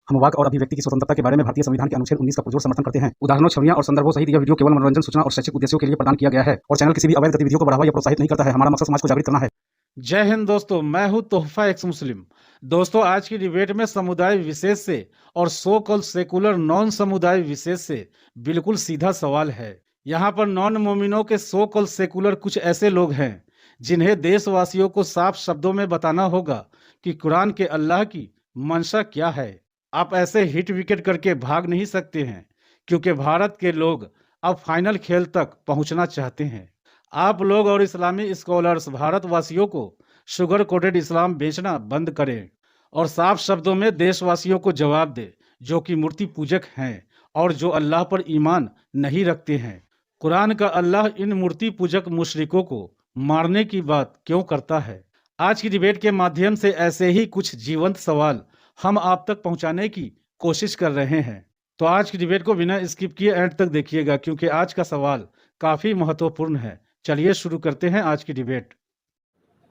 हम वाक और अभिव्यक्ति की स्वतंत्रता के बारे में भारतीय संविधान के अनुच्छेद 19 का पुरजोर समर्थन करते हैं। उदाहरणों, छवियां और संदर्भों सहित यह वीडियो केवल मनोरंजन, सूचना और शैक्षिक उद्देश्यों के लिए प्रदान किया गया है और चैनल किसी भी अवैध गतिविधियों को बढ़ावा या प्रोत्साहित नहीं करता है। हमारा मकसद समाज को जागृत करना है। जय हिंद दोस्तों, मैं हूं तोहफा एक्स मुस्लिम। दोस्तों, आज की डिबेट में समुदाय विशेष से और सो कॉल्ड सेकुलर नॉन समुदाय विशेष से बिल्कुल सीधा सवाल है। यहाँ पर नॉन मोमिनों के सो कॉल्ड सेकुलर कुछ ऐसे लोग हैं जिन्हें देशवासियों को साफ शब्दों में बताना होगा कि कुरान के अल्लाह की मंशा क्या है। आप ऐसे हिट विकेट करके भाग नहीं सकते हैं, क्योंकि भारत के लोग अब फाइनल खेल तक पहुंचना चाहते हैं। आप लोग और इस्लामी स्कॉलर्स भारतवासियों को शुगर कोटेड इस्लाम बेचना बंद करें और साफ शब्दों में देशवासियों को जवाब दे जो कि मूर्ति पूजक हैं और जो अल्लाह पर ईमान नहीं रखते हैं। कुरान का अल्लाह इन मूर्ति पूजक मुशरिकों को मारने की बात क्यों करता है? आज की डिबेट के माध्यम से ऐसे ही कुछ जीवंत सवाल हम आप तक पहुंचाने की कोशिश कर रहे हैं। तो आज की डिबेट को बिना स्किप किए एंड तक देखिएगा, क्योंकि आज का सवाल काफी महत्वपूर्ण है। चलिए शुरू करते हैं आज की डिबेट।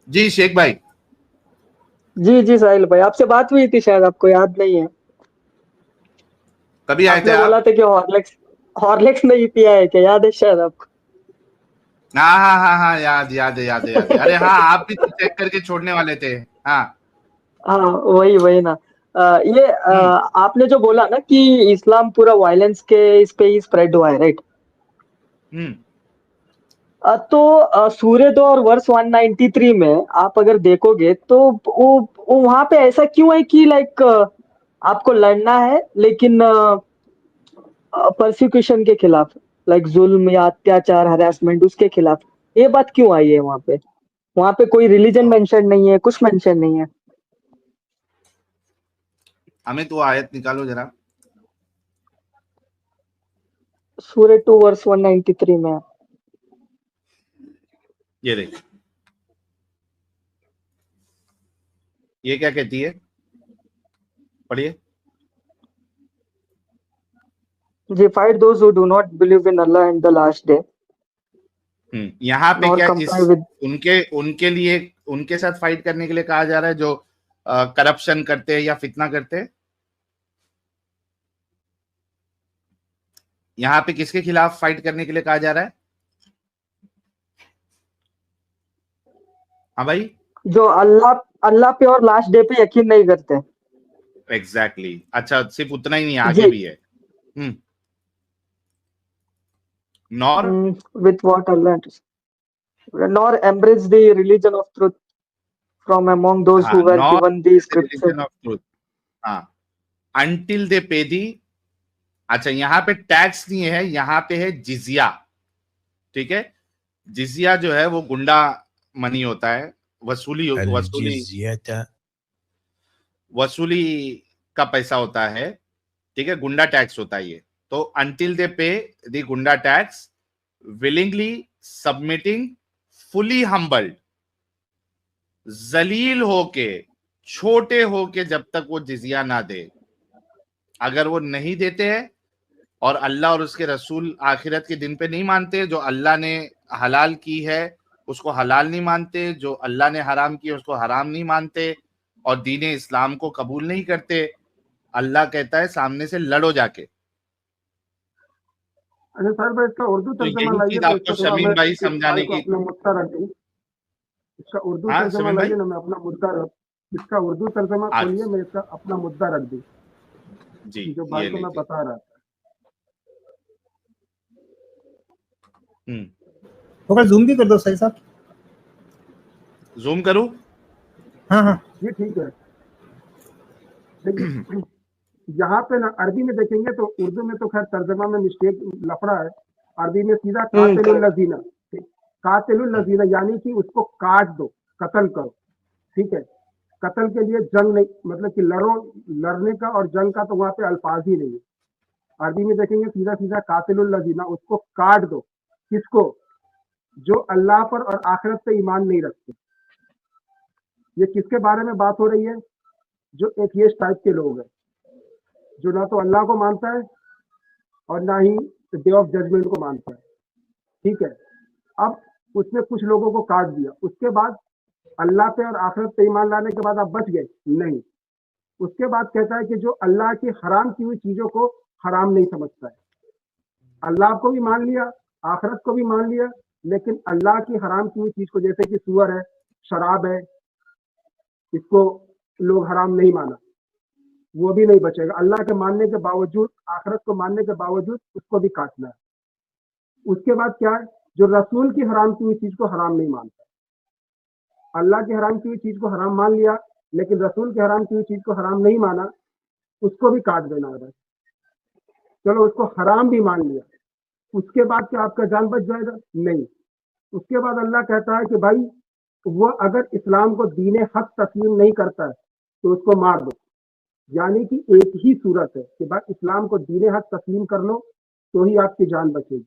जी शेख भाई। जी साहिल भाई, आपसे बात हुई थी, शायद आपको याद नहीं है। कभी आए थे आपने बोला था कि हॉर्लिक्स नहीं पिया है क्या? याद है शायद आपको? हाँ, याद है। अरे हाँ, आप भी तो चेक करके छोड़ने वाले थे। हाँ वही ना। ये आपने जो बोला ना कि इस्लाम पूरा वायलेंस के इस पे ही स्प्रेड हुआ है, राइट? तो सूर्य 2 और वर्स 193 में आप अगर देखोगे तो वो वहां पे ऐसा क्यों है कि लाइक आपको लड़ना है, लेकिन परसिक्यूशन के खिलाफ, लाइक जुल्म या अत्याचार, हरासमेंट, उसके खिलाफ ये बात क्यों आई है? वहां पे कोई रिलीजन मेंशन नहीं है, कुछ मेंशन नहीं है। हमें तो आयत निकालो जरा। सूर्य 2 वर्स 193 में ये देख, ये क्या कहती है, पढ़िए। जी, fight those who do not believe in Allah and the last day. यहाँ पे क्या with... उनके लिए, उनके साथ फाइट करने के लिए कहा जा रहा है जो करप्शन करते हैं या फितना करते हैं। यहाँ पे किसके खिलाफ फाइट करने के लिए कहा जा रहा है? हाँ भाई, जो अल्लाह पे और लास्ट डे पे यकीन नहीं करते। एग्जैक्टली। अच्छा, सिर्फ उतना ही नहीं, आगे भी है। Nor with what Allah nor embrace the religion of truth from among those who were given the scripture of truth. until they pay the, अच्छा यहाँ पे टैक्स नहीं है, यहाँ पे है जिजिया। ठीक है, जिजिया जो है वो गुंडा मनी होता है, वसूली का पैसा होता है। ठीक है, गुंडा टैक्स होता है ये। तो until they pay the गुंडा tax, willingly submitting, fully humbled, जलील होके, छोटे होके, जब तक वो जिजिया ना दे। अगर वो नहीं देते हैं और अल्लाह और उसके रसूल आखिरत के दिन पे नहीं मानते, जो अल्लाह ने हलाल की है उसको हलाल नहीं मानते, जो अल्लाह ने हराम की है उसको हराम नहीं मानते, और दीन इस्लाम को कबूल नहीं करते, अल्लाह कहता है सामने से लड़ो जाके। अच्छा सर भाई, इसका उर्दू तर्जुमा लाइए। आपको शमीम भाई समझाने की अपना मुद्दा रख दूं। इसका उर्दू तर्जुमा लाइए ना, मैं अपना मुद्दा इसका उर्दू तर्जुमा खोलिए, मैं इसका अपना मुद्दा रख दूं जी, जो बात को मैं बता रहा था। तो जूम भी कर दो सही साहब। जूम करूं? हाँ ये ठीक है। लेकिन यहाँ पे ना अरबी में देखेंगे तो, उर्दू में तो खैर तर्जमा में मिस्टेक लफड़ा है। अरबी में सीधा कातिलुल लजीना यानी कि उसको काट दो, कत्ल करो। ठीक है, कत्ल के लिए जंग नहीं, मतलब कि लड़ने का और जंग का तो वहां पे अल्फाज ही नहीं है। अरबी में देखेंगे सीधा कातिलुल लजीना, उसको काट दो। किसको? जो अल्लाह पर और आखिरत पे ईमान नहीं रखते। ये किसके बारे में बात हो रही है? जो एथियस्ट टाइप के लोग हैं, जो ना तो अल्लाह को मानता है और ना ही डे ऑफ जजमेंट को मानता है। ठीक है, अब उसने कुछ लोगों को काट दिया, उसके बाद अल्लाह पे और आखिरत पे ईमान लाने के बाद आप बच गए? नहीं, उसके बाद कहता है कि जो अल्लाह की हराम की हुई चीजों को हराम नहीं समझता है। अल्लाह को भी मान लिया, आखिरत को भी मान लिया, लेकिन अल्लाह की हराम की हुई चीज को, जैसे कि सूअर है, शराब है, इसको लोग हराम नहीं माना, वो भी नहीं बचेगा। अल्लाह के मानने के बावजूद, आखिरत को मानने के बावजूद उसको भी काटना है। उसके बाद क्या है, जो रसूल की हराम की हुई चीज को हराम नहीं मानता। अल्लाह की हराम की हुई चीज को हराम मान लिया, लेकिन रसूल की हराम की हुई चीज को हराम नहीं माना, उसको भी काट देना है बस। चलो उसको हराम भी मान लिया, उसके बाद क्या आपका जान बच जाएगा? नहीं। उसके बाद अल्लाह कहता है कि भाई वो अगर इस्लाम को दीन हक तस्लीम नहीं करता है तो उसको मार दो। यानी कि एक ही सूरत है कि भाई इस्लाम को दीन हक तस्लीम कर लो तो ही आपकी जान बचेगी,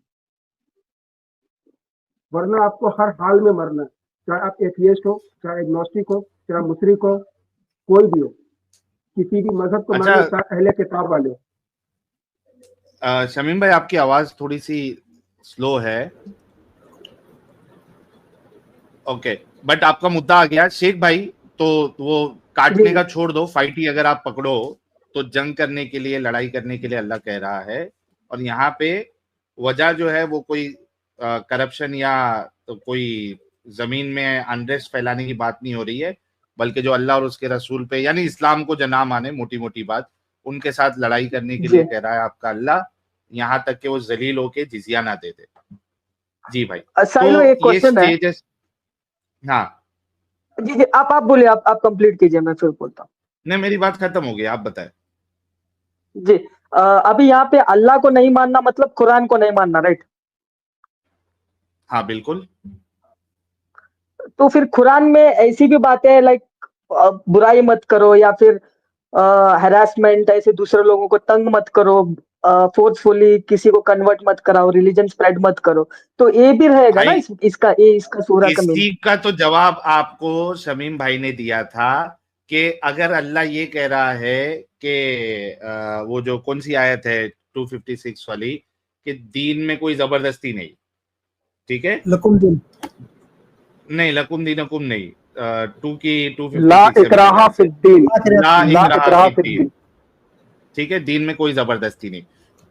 वरना आपको हर हाल में मरना है। चाहे आप एथियस्ट हो, चाहे एग्नोस्टिक हो, चाहे मुशरिक हो, कोई भी हो, किसी भी मजहब को अच्छा। मानो, चाहे अहले किताब वाले हो। शमीम भाई, आपकी आवाज थोड़ी सी स्लो है। ओके, बट आपका मुद्दा आ गया शेख भाई। तो वो काटने का छोड़ दो, फाइट ही अगर आप पकड़ो तो जंग करने के लिए, लड़ाई करने के लिए अल्लाह कह रहा है। और यहाँ पे वजह जो है वो कोई करप्शन या तो कोई जमीन में अनरेस्ट फैलाने की बात नहीं हो रही है, बल्कि जो अल्लाह और उसके रसूल पे, यानी इस्लाम को जो ना माने, मोटी मोटी बात, उनके साथ लड़ाई करने के लिए कह रहा है आपका अल्लाह, यहाँ तक कि वो जलील होके जिजिया ना दे दे। जी भाई, साहिल तो एक ये क्वेश्चन है। स्टेज, हाँ जी जी, आप बोलिए, आप कंप्लीट कीजिए, मैं फिर बोलता हूँ। नहीं, मेरी बात खत्म हो गई, आप बताएं। जी, अभी यहाँ पे अल्लाह को नहीं मानना मतलब कुरान को नहीं मानना, राइट? हाँ बिल्कुल। तो फिर कुरान में ऐसी भी बातें हैं, लाइक बुराई मत करो, या फिर हैरासमेंट, ऐसे दूसरे लोगों को तंग मत करो, फोर्सफुली किसी को कन्वर्ट मत कराओ, रिलीजन स्प्रेड मत करो, तो ये भी रहेगा ना भाई इसका सूरा का मीनिंग? इसी का तो जवाब आपको शमीम भाई ने दिया था कि अगर अल्लाह ये कह रहा है कि वो जो कौन सी आयत है 256 वाली, कि दीन में कोई जबरदस्ती नहीं, ठीक है? लकुम दिन। नहीं, लकुम दीनकुम नहीं, 2 की ला 256 से इकराहा मेरे ख्याल से, फिद्दीन, ला ला इकराहा इकराहा फिद्दीन, फिद्दीन। ठीक है? दीन में कोई जबरदस्ती नहीं।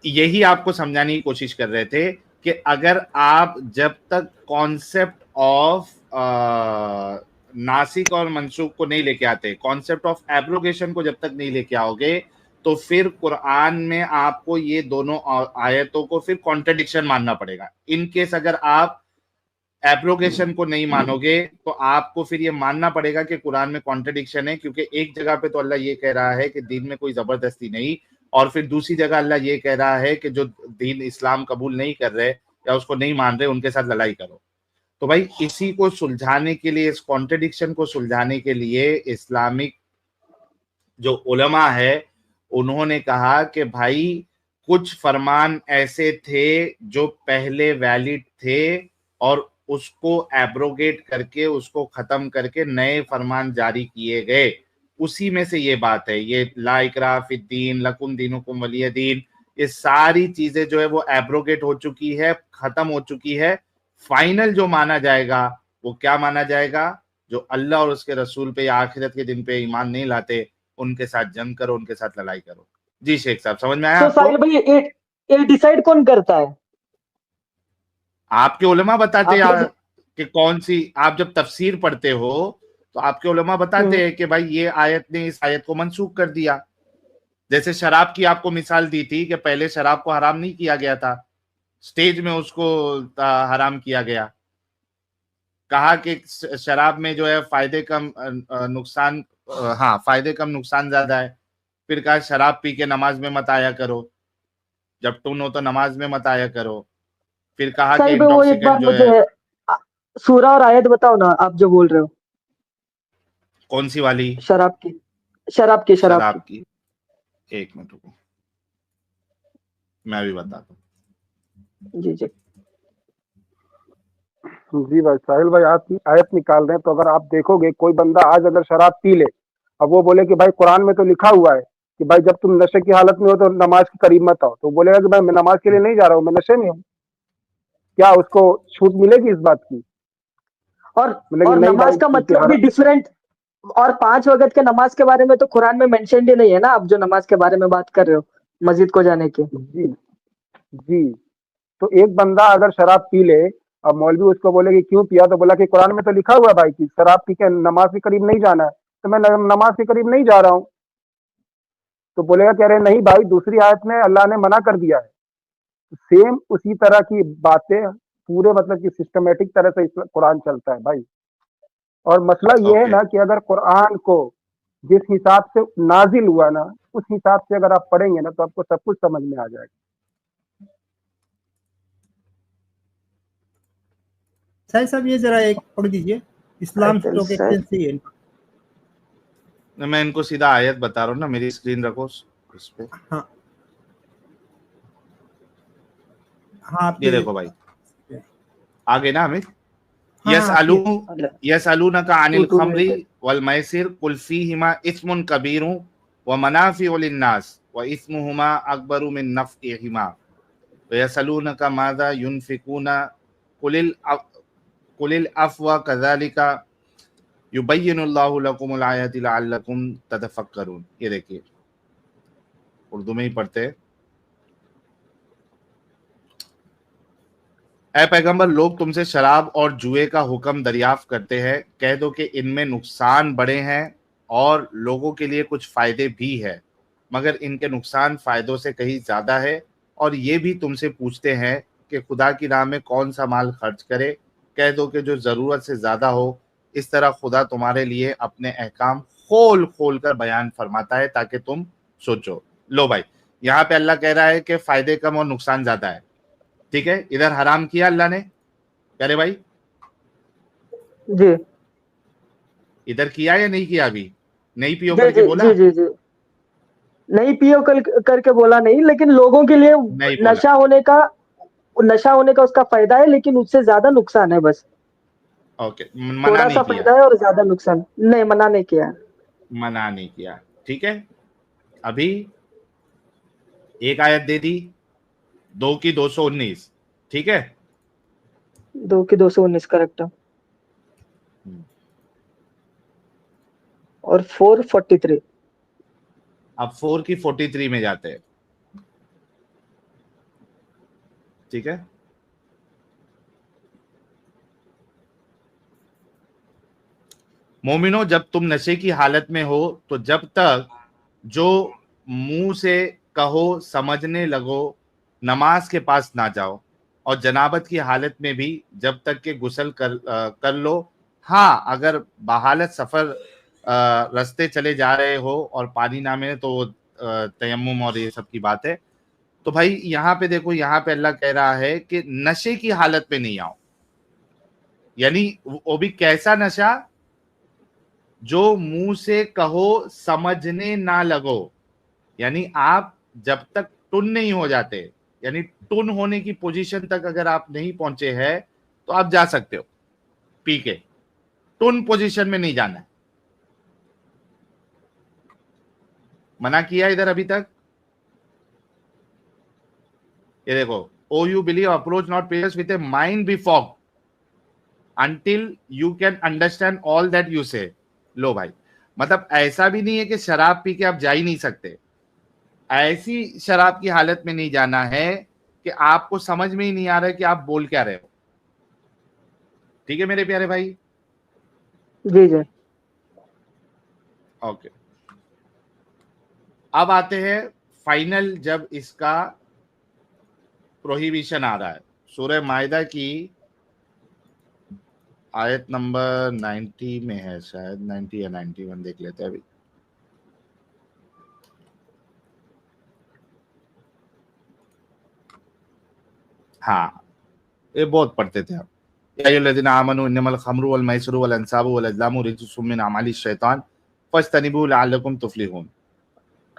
यही आपको समझाने की कोशिश कर रहे थे कि अगर आप जब तक कॉन्सेप्ट ऑफ नासिक और मनसूख को नहीं लेके आते, कॉन्सेप्ट ऑफ एब्रोगेशन को जब तक नहीं लेके आओगे, तो फिर कुरान में आपको ये दोनों आयतों को फिर कॉन्ट्रडिक्शन मानना पड़ेगा। इन केस अगर आप एब्रोगेशन को नहीं मानोगे तो आपको फिर ये मानना पड़ेगा कि कुरान में कॉन्ट्रडिक्शन है, क्योंकि एक जगह पे तो अल्लाह ये कह रहा है कि दीन में कोई जबरदस्ती नहीं, और फिर दूसरी जगह अल्लाह ये कह रहा है कि जो दीन इस्लाम कबूल नहीं कर रहे या उसको नहीं मान रहे, उनके साथ लड़ाई करो। तो भाई इसी को सुलझाने के लिए, इस कॉन्ट्रडिक्शन को सुलझाने के लिए इस्लामिक जो उलमा है उन्होंने कहा कि भाई कुछ फरमान ऐसे थे जो पहले वैलिड थे और उसको एब्रोगेट करके, उसको खत्म करके नए फरमान जारी किए गए। उसी में से ये बात है, ये ला इकराहा फिद्दीन, लकुम दीनुकुम वलिय दीन, ये सारी चीजें जो है वो एब्रोगेट हो चुकी है, खत्म हो चुकी है। फाइनल जो माना जाएगा वो क्या माना जाएगा? जो अल्लाह और उसके रसूल पे या आखिरत के दिन पे ईमान नहीं लाते, उनके साथ जंग करो, उनके साथ लड़ाई करो। जी शेख साहब, समझ में आया तो आपको? साहिल भाई, ये डिसाइड कौन करता है? आपके उलमा बताते आपने हैं कि कौन सी, आप जब तफसीर पढ़ते हो तो आपके उलमा बताते हैं कि भाई ये आयत ने इस आयत को मनसूख कर दिया। जैसे शराब की आपको मिसाल दी थी कि पहले शराब को हराम नहीं किया गया था, स्टेज में उसको हराम किया गया। कहा कि शराब में जो है फायदे कम नुकसान, हाँ फायदे कम नुकसान ज्यादा है। फिर कहा शराब पी के नमाज में मत आया करो, जब टून हो तो नमाज में मत आया करो। फिर कहा कि साहिल भाई, वो एक इंटॉक्सिकेंट बार जो है, मुझे सूरा और आयत बताओ ना, आप जो बोल रहे हो। कौन सी वाली? शराब की, शराब की, शराब शराब की। की, एक मिनट रुको, मैं भी बताता हूँ। जी जी। जी भाई, साहिल भाई आप आयत निकाल रहे हैं, तो अगर आप देखोगे कोई बंदा आज अगर शराब पी ले, अब वो बोले कि भाई कुरान में तो लिखा हुआ है कि भाई जब तुम नशे की हालत में हो तो नमाज के करीब मत आओ, तो बोलेगा कि भाई मैं नमाज के लिए नहीं जा रहा हूँ, मैं नशे में हूँ। क्या उसको छूट मिलेगी इस बात की? और मतलब कि और नहीं नमाज भाई, का क्योंकि मतलब भी डिफरेंट, और 5 वक्त के नमाज के बारे में तो कुरान में मेंशन ही नहीं है ना, आप जो नमाज के बारे में बात कर रहे हो मस्जिद को जाने की। जी जी। तो एक बंदा अगर शराब पी ले और मौलवी उसको बोले कि क्यों पिया, तो बोला कि कुरान में तो लिखा हुआ है भाई कि शराब पी के नमाज के करीब नहीं जाना है, तो मैं नमाज के करीब नहीं जा रहा हूँ। तो बोलेगा कि अरे नहीं भाई, दूसरी आयत में अल्लाह ने मना कर दिया है। सेम उसी तरह की बातें पूरे मतलब कि सिस्टमेटिक तरह से कुरान चलता है भाई। और मसला ये है ओके ना कि अगर कुरान को जिस हिसाब से नाजिल हुआ ना, उस हिसाब से अगर आप पढ़ेंगे ना, तो आपको सब कुछ समझ में आ जाएगा। साहिल साहब ये जरा एक पढ़ दीजिए, इस्लाम आयतल स्टॉक सर, एक्सचेंज से ही है। मैं इनको सीधा आयत बता रहा हूँ ना, मेरी स्क्रीन रखो इस पे। हाँ हाँ ये आपकी। देखो भाई, आगे ना अमित, हाँ यस आपकी अलू यसअलूनका अनिल 2 खम्री मिनट। वल मैसिर कुल फीहिमा इस्मुन कबीरु व मनाफिउ लिन्नास व इस्मुहुमा अकबरु मिन नफ़इहिमा व यसअलूनका माज़ा युनफिकूना कुलिल अफ़्व कज़ालिका युबय्यिनुल्लाहु लकुमुल आयाति लअल्लकुम ततफ़क्करून। ये देखिए, उर्दू में ही पढ़ते हैं। ऐ पैगंबर, लोग तुमसे शराब और जुए का हुक्म दरियाफ्त करते हैं, कह दो कि इनमें नुकसान बड़े हैं और लोगों के लिए कुछ फायदे भी है, मगर इनके नुकसान फायदों से कहीं ज्यादा है। और ये भी तुमसे पूछते हैं कि खुदा की राह में कौन सा माल खर्च करे, कह दो कि जो जरूरत से ज्यादा हो। इस तरह खुदा तुम्हारे लिए अपने अहकाम खोल खोल कर बयान फरमाता है ताकि तुम सोचो। लो भाई, यहाँ पे अल्लाह कह रहा है कि फायदे कम और नुकसान ज्यादा है। ठीक है, इधर हराम किया अल्लाह ने, प्यारे भाई, जी इधर किया या नहीं किया? अभी नहीं पियो जी करके जी बोला? जी जी जी। नहीं पियो करके बोला नहीं, लेकिन लोगों के लिए नहीं बोला। नशा होने का नशा होने का उसका फायदा है, लेकिन उससे ज्यादा नुकसान है बस। ओके, मना थोड़ा नहीं सा किया, फायदा है और ज्यादा नुकसान नहीं, मना नहीं किया है। मना नहीं किया। ठीक है, अभी एक आयत दे दी, 2 की 219। ठीक है, 2 की 219 करेक्ट है। और 443। अब 4 की 43 में जाते हैं। ठीक है, मोमिनो, जब तुम नशे की हालत में हो तो जब तक जो मुंह से कहो समझने लगो नमाज के पास ना जाओ, और जनाबत की हालत में भी जब तक के गुस्ल कर लो। हाँ, अगर बहालत सफर रास्ते चले जा रहे हो और पानी ना मिले तो तयम्मुम और ये सब की बात है। तो भाई यहाँ पे देखो, यहाँ पे अल्लाह कह रहा है कि नशे की हालत में नहीं आओ, यानी वो भी कैसा नशा, जो मुंह से कहो समझने ना लगो। यानी आप जब तक टुन नहीं हो जाते, यानी टुन होने की पोजीशन तक अगर आप नहीं पहुंचे हैं तो आप जा सकते हो पी के, टुन पोजीशन में नहीं जाना है। मना किया इधर अभी तक। ये देखो, O you believe approach not prayers with a mind befogged until you can understand all that you say. लो भाई, मतलब ऐसा भी नहीं है कि शराब पी के आप जा ही नहीं सकते, ऐसी शराब की हालत में नहीं जाना है कि आपको समझ में ही नहीं आ रहा है कि आप बोल क्या रहे हो। ठीक है मेरे प्यारे भाई, जी जी। ओके। अब आते हैं फाइनल, जब इसका प्रोहिबिशन आ रहा है। सूरह मायदा की आयत नंबर 90 में है, शायद 90 या 91, देख लेते हैं अभी। हाँ, ये बहुत पढ़ते थे आप। या अय्युहल्लज़ीना आमनू इन्नमल खम्रु वल मैसिरु वल अंसाबु वल अज़लामु रिज्सुम मिन अमालि शैतान फज्तनिबू लअल्लकुम तुफ्लिहून।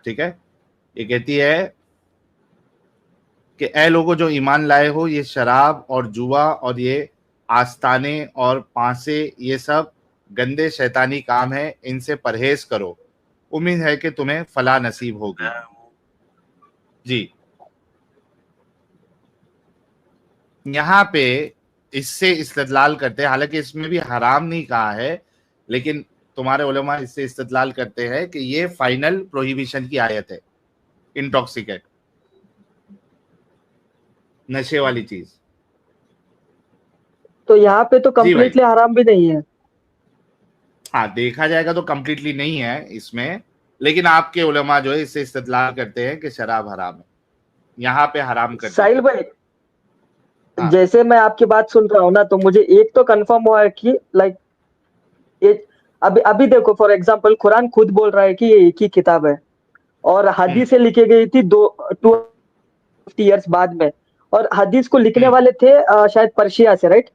ठीक है, ये कहती है कि ए लोगों जो ईमान लाए हो, ये शराब और जुआ और ये आस्ताने और पांसे, ये सब गंदे शैतानी काम है, इनसे परहेज करो, उम्मीद है कि तुम्हें फलाह नसीब होगी। जी, यहाँ पे इससे इस्तेदलाल करते हैं, हालांकि इसमें भी हराम नहीं कहा है, लेकिन तुम्हारे उलमा इससे इस्तेदलाल करते हैं कि ये फाइनल प्रोहिबिशन की आयत है, इंटॉक्सिकेट, नशे वाली चीज। तो यहाँ पे तो जी भाई। कम्प्लीटली हराम भी नहीं है। हाँ, देखा जाएगा तो कंप्लीटली नहीं है इसमें, लेकिन आपके उलमा जो है इससे इस्तेदलाल करते हैं कि शराब हराम है, यहाँ पे हराम कर दिया। साहिल भाई, हाँ। जैसे मैं आपकी बात सुन रहा हूँ ना, तो मुझे एक तो कंफर्म हुआ है कि लाइक ये अभी अभी देखो, फॉर एग्जांपल कुरान खुद बोल रहा है कि ये एक ही किताब है, और हदीसें लिखी गई थी 250 ईयर्स बाद में, और हदीस को लिखने वाले थे शायद पर्शिया से, राइट?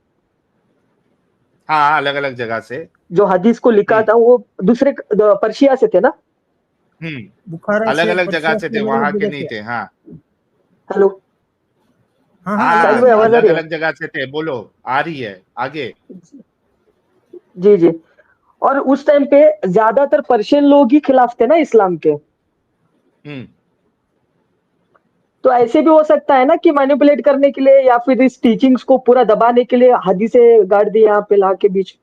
हाँ, अलग अलग जगह से जो हदीस को लिखा था वो दूसरे पर्शिया से थे ना? बुखारा अलग से, अलग जगह पर्शिया से से, थे, अलग वहां अलग के जगह नहीं से। थे। हाँ हेलो, हाँ हाँ, साहिल भाई आवाज आ अलग रही है? अलग जगह से थे, बोलो, आ रही है आगे। जी जी। और उस टाइम पे ज्यादातर पर्शियन लोग ही खिलाफ थे ना इस्लाम के। हम्म तो ऐसे भी हो सकता है ना कि मैनिपुलेट करने के लिए, या फिर इस टीचिंग्स को पूरा दबाने के लिए हदीसें गाड़ दी यहाँ पे ला के बीच।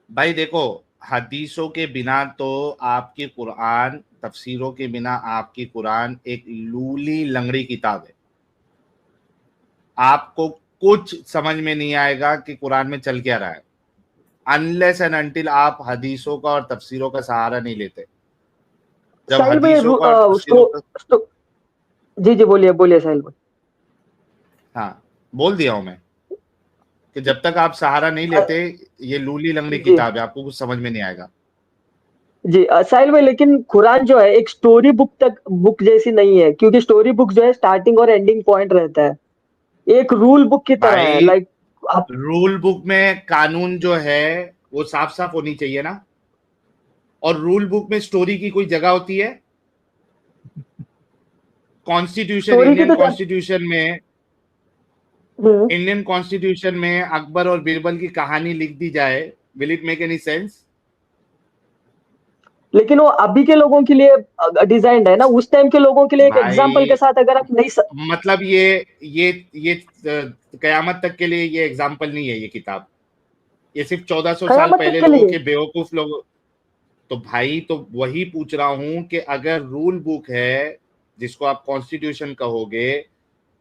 भाई देखो, हदीसों के बिना तो आपकी कुरान, तफसीरों के बिना आपकी कुरान एक लूली लंगड़ी किताब है। आपको कुछ समझ में नहीं आएगा कि कुरान में चल क्या रहा है, अनलेस एंड अनटिल आप हदीसों का और तफसीरों का सहारा नहीं लेते। जब साहिल भाई हदीसों का और तफसीरों का, जी जी, बोलिए बोलिए साहिल भाई। हाँ, बोल दिया हूं मैं कि जब तक आप सहारा नहीं लेते, ये लूली लंगड़ी जी किताब है, आपको कुछ समझ में नहीं आएगा। जी, साहिल भाई, लेकिन कुरान जो है एक स्टोरी बुक जैसी नहीं है, क्योंकि स्टोरी बुक जो है स्टार्टिंग और एंडिंग पॉइंट रहता है, एक रूल बुक की तरह है। भाई, लाइक आप रूल बुक में कानून जो है वो साफ साफ होनी चाहिए ना, और रूल बुक में स्टोरी की कोई जगह होती है? कॉन्स्टिट्यूशन, स्टोरी की तो हम्म, इंडियन कॉन्स्टिट्यूशन में अकबर और बीरबल की कहानी लिख दी जाए, will it make any sense? लेकिन वो अभी के लोगों के लिए डिजाइंड है ना, उस टाइम के लोगों के लिए एक एग्जाम्पल के भाई साथ अगर आप नहीं मतलब ये कयामत तक के लिए ये एग्जाम्पल नहीं है ये किताब, ये सिर्फ 1400 साल कयामत तक पहले के लोगों लिए। के बेवकूफ लोग। तो भाई, तो वही पूछ रहा हूं कि अगर रूल बुक है जिसको आप कॉन्स्टिट्यूशन कहोगे,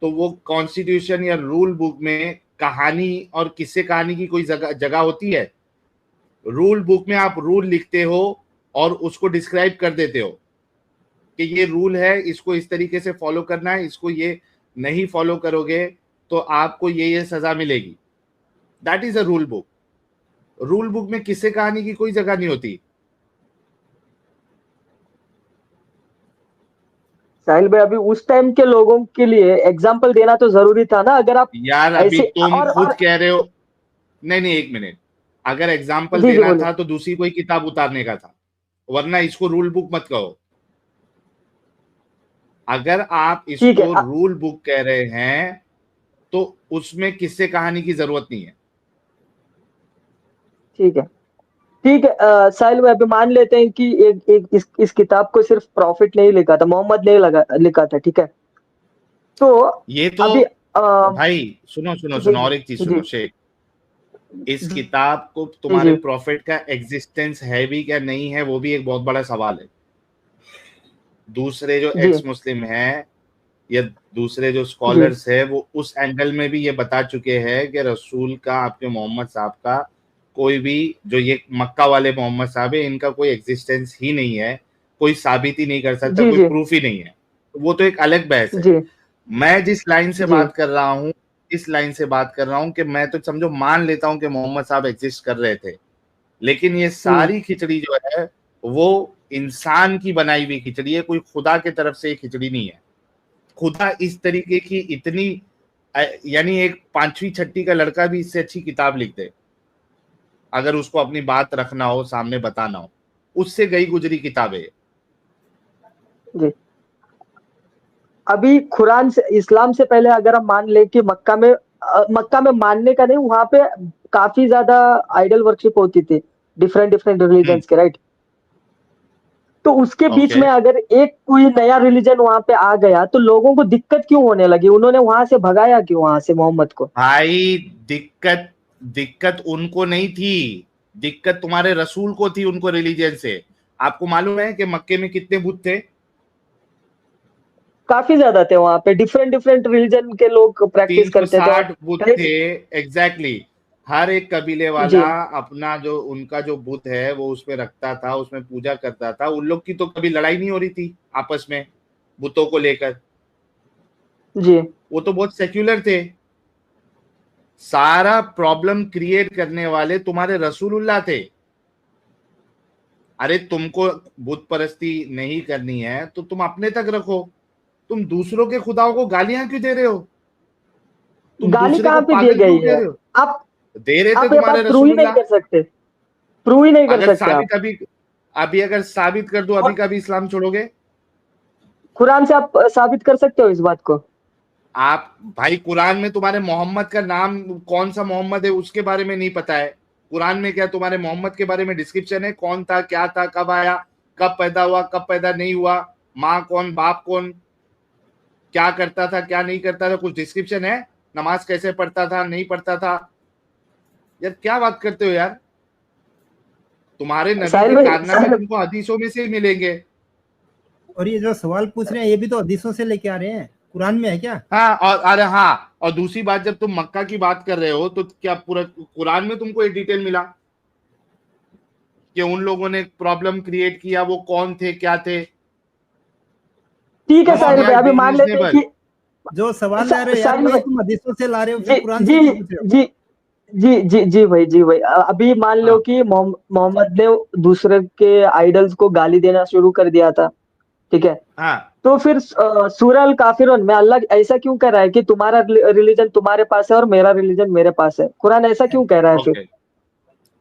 तो वो कॉन्स्टिट्यूशन या रूल बुक में कहानी और किस्से कहानी की कोई जगह होती है? रूल बुक में आप रूल लिखते हो और उसको डिस्क्राइब कर देते हो कि ये रूल है, इसको इस तरीके से फॉलो करना है, इसको ये नहीं फॉलो करोगे तो आपको ये सजा मिलेगी। That is a rule book. Rule book में किस्से कहानी की कोई जगह नहीं होती। साहिल भाई, अभी उस टाइम के लोगों के लिए एग्जाम्पल देना तो जरूरी था ना, अगर आप यार अभी ऐसे तुम खुद और कह रहे हो, नहीं नहीं, एक मिनट, अगर एग्जाम्पल जी जी देना बोलिए। था तो दूसरी कोई किताब उतारने का था, वरना इसको रूल बुक मत कहो। अगर आप ठीक है इसको रूल बुक कह रहे हैं तो उसमें किस्से कहानी की जरूरत नहीं है। ठीक है ठीक है, साहिल भाई, अभी मान लेते हैं कि इस किताब को सिर्फ प्रॉफिट नहीं लिखा था, मोहम्मद ने लिखा था, ठीक है? तो ये तो अभी भाई सुनो सुनो जी सुनो, और एक चीज जी सुनो शेख, इस किताब को जी तुम्हारे जी प्रॉफिट का एग्जिस्टेंस है भी क्या नहीं है, वो भी एक बहुत बड़ा सवाल है। दूसरे जो जी एक्स मुस्लिम हैं या दूसरे जो जी स्कॉलर्स है, वो उस एंगल में भी ये बता चुके हैं कि रसूल का, आपके मोहम्मद साहब का, कोई भी, जो ये मक्का वाले मोहम्मद साहब है, इनका कोई एग्जिस्टेंस ही नहीं है, कोई साबित ही नहीं कर सकता, जी कोई जी प्रूफ ही नहीं है। वो तो एक अलग बहस है। जी मैं जिस लाइन से जी बात कर रहा हूँ, इस लाइन से बात कर रहा हूँ कि मैं तो समझो मान लेता हूँ कि मोहम्मद साहब एग्जिस्ट कर रहे थे, लेकिन ये सारी खिचड़ी जो है वो इंसान की बनाई हुई खिचड़ी है, कोई खुदा की तरफ से खिचड़ी नहीं है। खुदा इस तरीके की इतनी, यानी एक 5वीं 6ठी का लड़का भी इससे अच्छी किताब लिख दे, अगर उसको अपनी बात रखना हो, सामने बताना हो, उससे गई गुजरी किताब है। जी। अभी कुरान से, इस्लाम से पहले अगर हम मान ले कि मक्का में मानने का नहीं, वहां पे काफी ज्यादा आइडल वर्शिप होती थी, डिफरेंट डिफरेंट रिलीजन्स के, राइट? तो उसके बीच ओके में अगर एक कोई नया रिलीजन वहां पे आ गया, तो लोगों को दिक्कत क्यों होने लगी? उन्होंने वहां से भगाया क्यों, वहां से मोहम्मद को? भाई, दिक्कत दिक्कत उनको नहीं थी, दिक्कत तुम्हारे रसूल को थी, उनको रिलीजन से। आपको मालूम है कि मक्के में कितने बुत थे? काफी ज्यादा थे वहां पे, डिफरेंट डिफरेंट रिलीजन के लोग प्रैक्टिस करते थे। 360 बुत कई- थे, एग्जैक्टली। हर एक कबीले जी वाला अपना जो उनका जो बुत है वो उसमें रखता था, उसमें पूजा करता था। उन लोग की तो कभी लड़ाई नहीं हो रही थी आपस में बुतों को लेकर, जी वो तो बहुत सेक्युलर थे। सारा प्रॉब्लम क्रिएट करने वाले तुम्हारे रसूलुल्लाह थे। अरे तुमको बुत परस्ती नहीं करनी है तो तुम अपने तक रखो, तुम दूसरों के खुदाओं को गालियां क्यों दे रहे हो? तुम गाली दूसरे को कहाँ पे दी पागल गई क्यों कह है? रहे हो? आप दे रहे थे आप ये तुम्हारे बात प्रूव ही नहीं रसूलुल्लाह। कर सकते, प्रूव ही नहीं कर अगर सकते आप। साबित अभी अगर साबित कर दो, अभी और का भी इस्लाम छोड़ोगे? कुरान से आप साबित कर सकते हो इस बात को? आप भाई कुरान में तुम्हारे मोहम्मद का नाम कौन सा मोहम्मद है उसके बारे में नहीं पता है? कुरान में क्या तुम्हारे मोहम्मद के बारे में डिस्क्रिप्शन है? कौन था, क्या था, कब आया, कब पैदा हुआ, कब पैदा नहीं हुआ, माँ कौन, बाप कौन, क्या करता था, क्या नहीं करता था, कुछ डिस्क्रिप्शन है? नमाज कैसे पढ़ता था, नहीं पढ़ता था? यार क्या बात करते हो यार? तुम्हारे नबी साहिल के भाई, कारनामे तुमको हदीसों में से ही मिलेंगे। और ये जो सवाल पूछ रहे हैं ये भी तो हदीसों से लेके आ रहे हैं, कुरान में है क्या? हाँ, और अरे हाँ, और दूसरी बात, जब तुम मक्का की बात कर रहे हो तो क्या पूरा कुरान में तुमको ये डिटेल मिला कि उन लोगों ने प्रॉब्लम क्रिएट किया, वो कौन थे, क्या थे? ठीक है कम ऑन साहिल भाई, यार, अभी बी मान लेते हैं रीजनेबल। कि जो सवाल ले रहे हो यार साहिल वही भाई, तुम हदीसों से ला रहे हो, जी फिर कुरान से जी क्यों पूछ रहे हो? जी जी भाई, जी भाई, अभी मान लो हाँ कि मोहम्मद ने दूसरे के आइडल्स को गाली देना शुरू कर दिया था, ठीक है? हाँ, तो फिर सूरह अल काफिरून में अल्लाह ऐसा क्यों कह रहा है कि तुम्हारा रिलीजन तुम्हारे पास है और मेरा रिलीजन मेरे पास है? कुरान ऐसा क्यों कह रहा है फिर? ओके।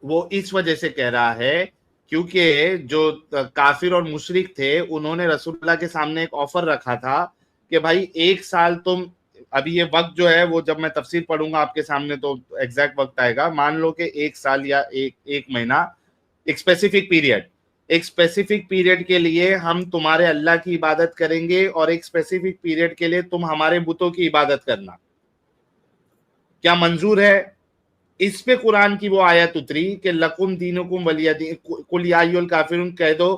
वो इस वजह से कह रहा है क्योंकि जो काफिर और मुशरिक थे उन्होंने रसूलुल्लाह के सामने एक ऑफर रखा था कि भाई 1 साल तुम, अभी ये वक्त जो है वो जब मैं तफसीर पढ़ूंगा आपके सामने तो एग्जैक्ट वक्त आएगा, मान लो कि 1 साल या एक महीना, एक स्पेसिफिक पीरियड के लिए हम तुम्हारे अल्लाह की इबादत करेंगे और एक स्पेसिफिक पीरियड के लिए तुम हमारे बुतों की इबादत करना, क्या मंजूर है? इस पे कुरान की वो आयत उतरी कि लकुम दीनुकुम वलिया दीन, कुल या अय्युहल काफिरून, कह दो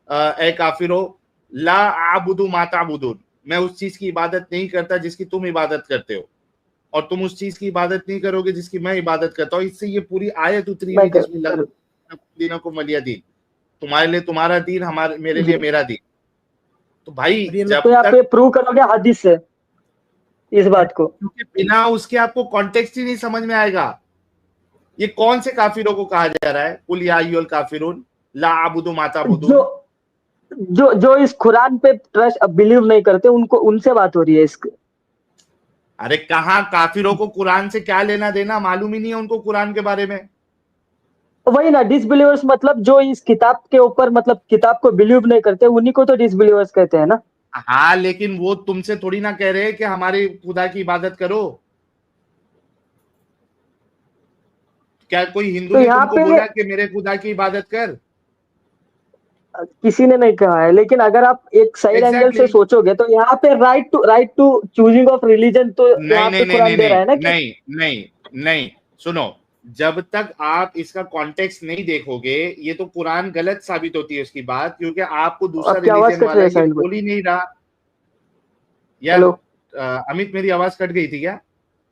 ए काफिरो, ला आबुदु मा ताबुदून, मैं उस चीज की इबादत नहीं करता जिसकी तुम इबादत करते हो, और तुम उस चीज की इबादत नहीं करोगे जिसकी मैं इबादत करता हूँ। इससे ये पूरी आयत उतरी मैं हुई जिसमें लकुम दीनुकुम वलिया दीन, तुम्हारे लिए तुम्हारा दीन, हमारे मेरे जी, लिए मेरा दीन। तो भाई और ये तो जब आप ये तक, प्रूव करोगे हदीस से इस बात को? क्योंकि बिना उसके आपको कॉन्टेक्स्ट ही नहीं समझ में आएगा। ये कौन से काफिरों को कहा जा रहा है? कुल या अय्युहल काफिरून ला आबुदु मा जो ताबुदून। जो जो इस कुरान पे ट्रस्ट बिलीव नहीं करते, उनको, उनसे बात हो रही है इसकी। अरे कहाँ, काफिरों को कुरान से क्या लेना देना, मालूम ही नहीं है उनको कुरान के बारे में। वही ना, डिसबिलीवर्स मतलब जो इस किताब के ऊपर, मतलब किताब को बिलीव नहीं करते, उन्हीं को तो डिसबिलीवर्स कहते हैं ना। हाँ, लेकिन वो तुमसे थोड़ी ना कह रहे कि हमारे खुदा की इबादत करो। क्या कोई हिंदू तो ने यहाँ तुमको पे बोला कि मेरे खुदा की इबादत कर? किसी ने नहीं कहा है, लेकिन अगर आप एक साइड एंगल से एग्जैक्टली। सोचोगे तो यहाँ पे right to choosing of religion तो नहीं यहाँ नहीं पे नहीं कुरान नहीं दे नहीं रहा है ना कि नहीं नहीं नहीं, सुनो, जब तक आप इसका कॉन्टेक्स्ट नहीं देखोगे ये तो कुरान गलत साबित होती है उसकी बात, क्योंकि आपको दूसरा आपकी आवाज रिलीजन कट रही वाला है ये साहिल बोल भाई। ही नहीं रहा यार। हेलो। अमित, मेरी आवाज कट गई थी क्या?